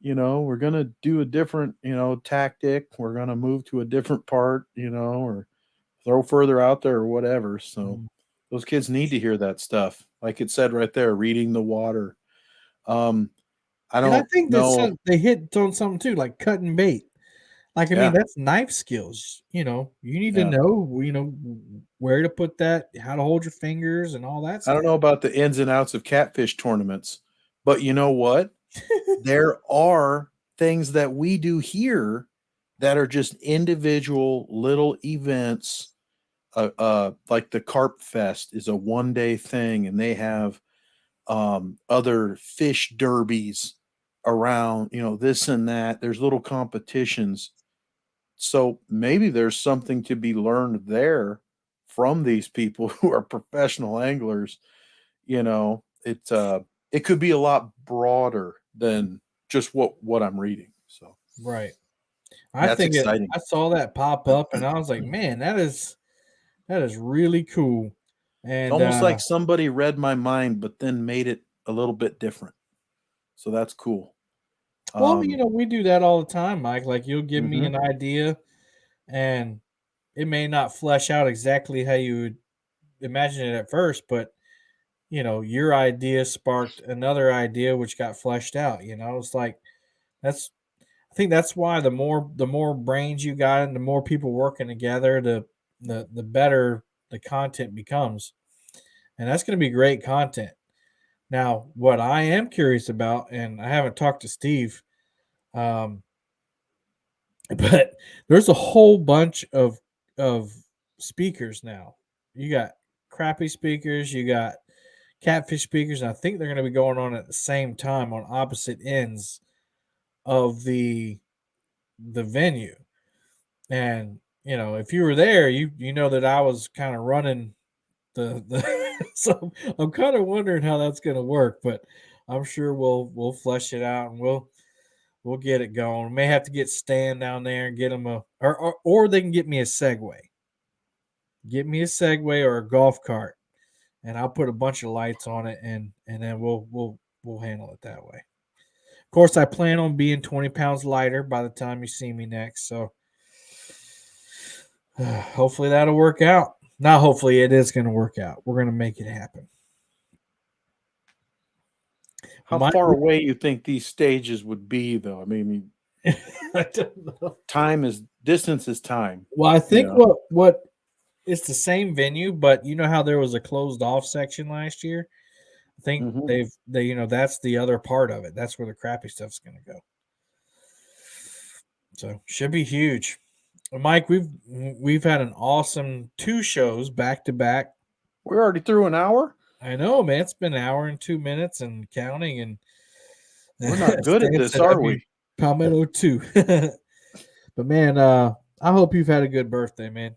we're gonna do a different, tactic. We're gonna move to a different part, or throw further out there or whatever. So Mhm. those kids need to hear that stuff. Like it said right there, reading the water. Um, I And I don't think that know. they hit on something too, like cutting bait. Like, I mean, Yeah, that's knife skills. You need to yeah. know, where to put that, how to hold your fingers, and all that I don't stuff. know about the ins and outs of catfish tournaments, but you know what? There are things that we do here that are just individual little events. Like the Carp Fest is a 1 day thing, and they have other fish derbies around, this and that. There's little competitions. So maybe there's something to be learned there from these people who are professional anglers. It could be a lot broader than just what I'm reading. So Right. I that's think it. exciting. I saw that pop up, and I was like, man, that is really cool. And Almost like somebody read my mind, but then made it a little bit different. So that's cool. well, Um, we do that all the time, Mike. Like you'll give me mhm. an idea, and it may not flesh out exactly how you would imagine it at first, but your idea sparked another idea which got fleshed out. It's like that's I think that's why the more brains you got and the more people working together, the better the content becomes. And that's going to be great content. Now, what I am curious about, and I haven't talked to Steve, um, but there's a whole bunch of speakers now. You got crappie speakers, you got catfish speakers, and I think they're going to be going on at the same time on opposite ends of the venue. And if you were there, you know that I was kind of running the so I'm kind of wondering how that's going to work, but I'm sure we'll flesh it out and we'll get it going. We may have to get Stan down there and get him or they can get me a Segway. Get me a Segway or a golf cart, and I'll put a bunch of lights on it, and then we'll handle it that way. Of course, I plan on being 20 pounds lighter by the time you see me next, so hopefully that'll work out. Not hopefully, it is going to work out. We're going to make it happen. How My, far away you think these stages would be, though? I mean, I don't know. distance is time. Well, I You think know. what it's the same venue, but you know how there was a closed off section last year. I think Hmm. that's the other part of it. That's where the crappy stuff's going to go. So should be huge. Mike, we've had an awesome two shows back to back. We're already through an hour. I know, man. It's been an hour and 2 minutes and counting. And We're not good at Stan this, said, I are mean, we? Palmetto too. But man, I hope you've had a good birthday, man.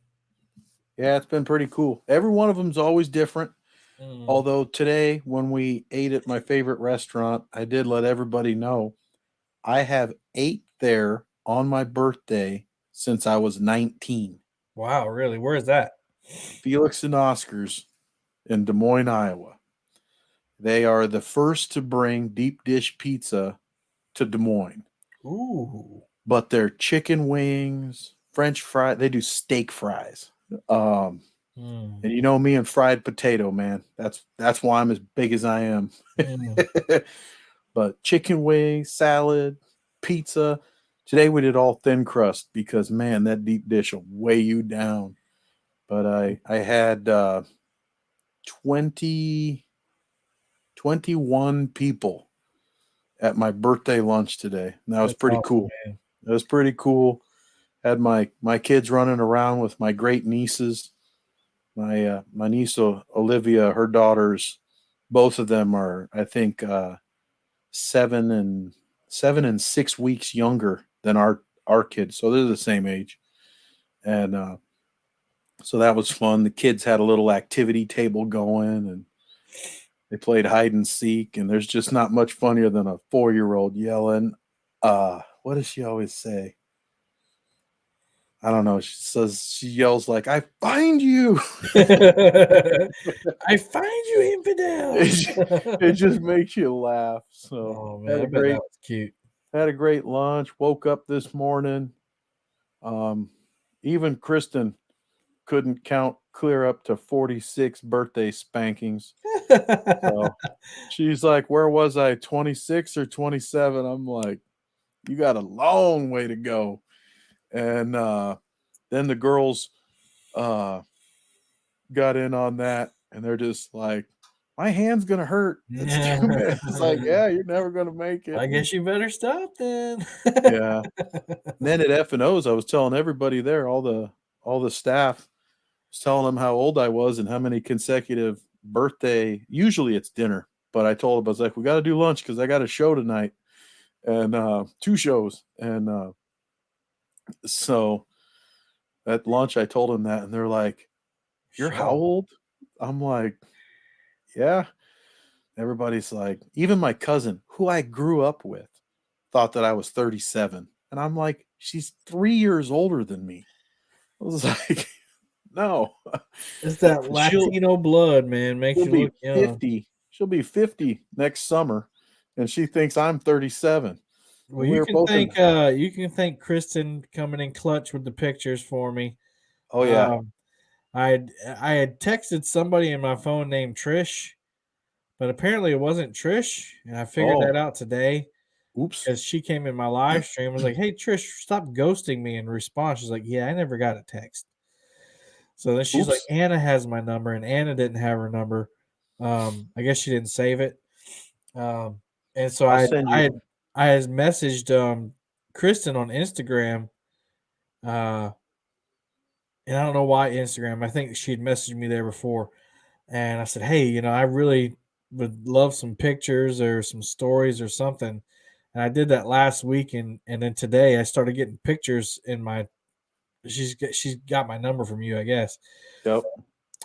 Yeah, it's been pretty cool. Every one of them's always different. Mm. Although today, when we ate at my favorite restaurant, I did let everybody know I have ate there on my birthday since I was 19. Wow, really? Where is that? Felix and Oscars in Des Moines, Iowa. They are the first to bring deep dish pizza to Des Moines. Ooh. But their chicken wings, French fry, they do steak fries. Um, Mm. and you know me and fried potato, man. That's why I'm as big as I am. Mm. But chicken wings, salad, pizza. Today we did all thin crust because man, that deep dish will weigh you down. But I had 20 21 people at my birthday lunch today. And that was That's pretty awesome, cool. man. It was pretty cool. Had my kids running around with my great nieces. My niece Olivia, her daughters, both of them are I think 7 and 6 weeks younger than our kids, so they're the same age. And so that was fun. The kids had a little activity table going, and they played hide and seek. And there's just not much funnier than a 4-year-old yelling. What does she always say? I don't know. She yells like, "I find you." I find you, infidel. It just makes you laugh. So Oh man, had I a bet that great was cute. had a great lunch. Woke up this morning. Um, even Kristen couldn't count clear up to 46 birthday spankings. So she's like, "Where was I? 26 or 27?" I'm like, "You got a long way to go." And then the girls uh, got in on that, and they're just like, "My hand's gonna hurt. It's too bad." It's like, "Yeah, you're never gonna make it." I guess you better stop then. Yeah. And then at F and O's, I was telling everybody there, all the staff, was telling them how old I was and how many consecutive birthday. Usually it's dinner, but I told them I was like, "We got to do lunch because I got a show tonight." and 2 shows. And so at lunch, I told them that, and they're like, "You're how Sure. old?" I'm like, "Yeah." Everybody's like, even my cousin, who I grew up with, thought that I was 37. And I'm like, she's 3 years older than me. I was like, no. It's that She'll Latino blood, man, makes she'll you look be young. 50. She'll be 50 next summer. And she thinks I'm 37. Well, We were both in you can thank Kristen coming in clutch with the pictures for me. oh yeah. Um, I had texted somebody in my phone named Trish, but apparently it wasn't Trish, and I figured that Oh, out today oops. because she came in my live stream. Was like, "Hey Trish, stop ghosting me." In response, she's like, "Yeah, I never got a text." So then she's like, Oops. "Anna has my number," and Anna didn't have her number. I guess she didn't save it. Um, and so I'll send I you. had I had messaged Kristen on Instagram, uh, and I don't know why Instagram. I think she'd messaged me there before, and I said, "Hey, I really would love some pictures or some stories or something." And I did that last week, and then today I started getting pictures in my. She's got my number from you, I guess, Yep.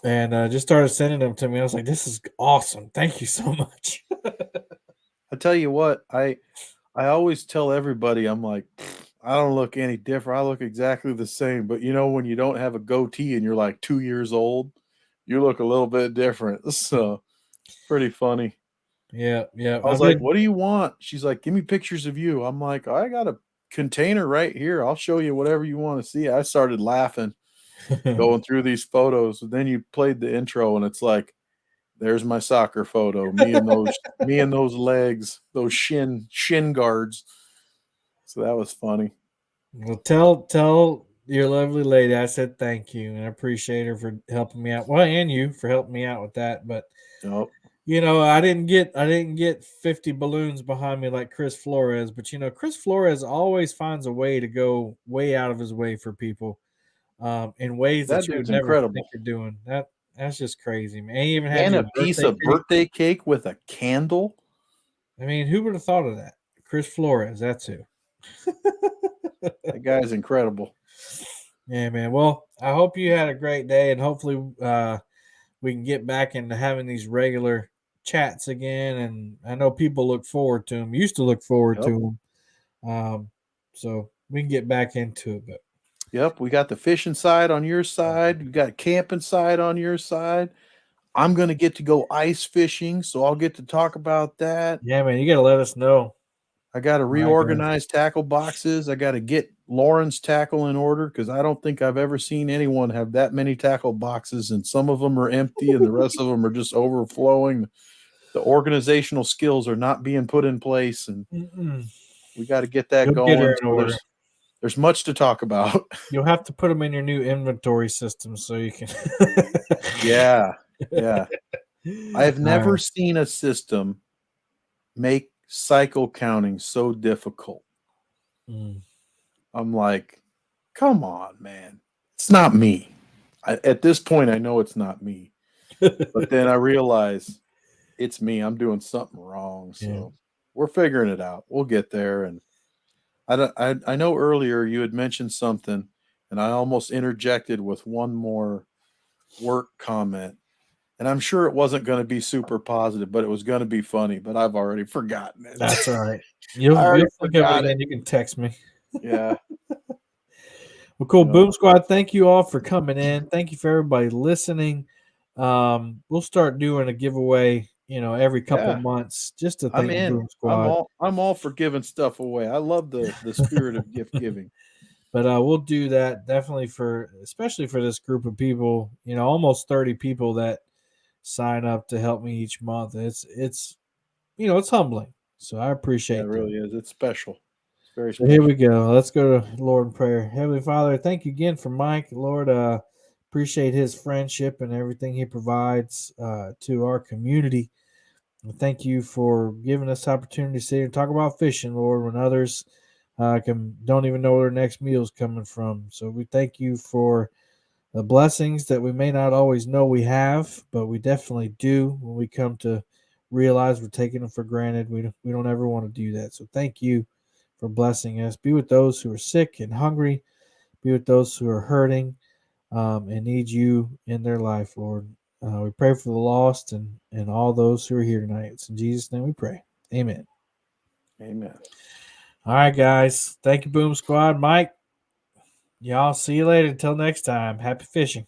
and just started sending them to me. I was like, "This is awesome! Thank you so much." I tell you what, I always tell everybody, I'm like, I don't look any different. I look exactly the same. But when you don't have a goatee and you're like 2 years old, you look a little bit different. So pretty funny. Yeah, yeah. I was I've like, been what do you want? She's like, give me pictures of you. I'm like, I got a container right here. I'll show you whatever you want to see. I started laughing, going through these photos. And then you played the intro and it's like, there's my soccer photo. Me and those legs, those shin guards. So that was funny. Well, tell your lovely lady I said thank you, and I appreciate her for helping me out. Well, and you for helping me out with that. But Yep. I didn't get 50 balloons behind me like Chris Flores. But Chris Flores always finds a way to go way out of his way for people, in ways That that you would dude's never think incredible. of doing. That's just crazy, man. He even had And you a a piece birthday of cake. birthday cake with a candle. I mean, who would have thought of that? Chris Flores. That's who. That guy's incredible. Yeah, man. Well, I hope you had a great day, and hopefully, we can get back into having these regular chats again. And I know people look forward to them. Used to look forward Yep. to them. So we can get back into it. But Yep. We got the fishing side on your side. You got camping side on your side. I'm gonna get to go ice fishing, so I'll get to talk about that. yeah, man, you got to let us know. I got to When I go. reorganize tackle boxes. I got to get Lauren's tackle in order because I don't think I've ever seen anyone have that many tackle boxes, and some of them are empty, and the rest of them are just overflowing. The organizational skills are not being put in place, and Mm-mm. we got to get that You'll get her going. in So order. there's much to talk about. You'll have to put them in your new inventory system so you can. Yeah, yeah. I've All never right. seen a system make cycle counting so difficult. Mm. I'm like, come on, man. It's not me. At this point, I know it's not me. But then I realize it's me. I'm doing something wrong. Yeah. So we're figuring it out. We'll get there. And I know earlier you had mentioned something, and I almost interjected with one more work comment. And I'm sure it wasn't going to be super positive, but it was going to be funny. But I've already forgotten it. That's all right. I You'll already think of it forgot it. again. You can text me. Yeah. Well, cool. Yep. Boom Squad, thank you all for coming in. Thank you for everybody listening. We'll start doing a giveaway, every couple Yeah. months just to I'm thank the in. Boom I'm Squad. all I'm all for giving stuff away. I love the spirit of gift giving. But we'll do that definitely especially for this group of people, almost 30 people that sign up to help me each month. It's humbling. So I Yeah, it appreciate that. really is. It's special. It's very So here we special. go. Let's go to Lord in prayer. Heavenly Father, thank you again for Mike. Lord, appreciate his friendship and everything he provides to our community. And thank you for giving us the opportunity to sit here and talk about fishing, Lord, when others don't even know where their next meal is coming from. So we thank you for the blessings that we may not always know we have, but we definitely do when we come to realize we're taking them for granted. We don't ever want to do that. So thank you for blessing us. Be with those who are sick and hungry. Be with those who are hurting and need you in their life, Lord. We pray for the lost and all those who are here tonight. It's in Jesus' name we pray. Amen. Amen. All right, guys. Thank you, Boom Squad. Mike, y'all see you later. Until next time. Happy fishing.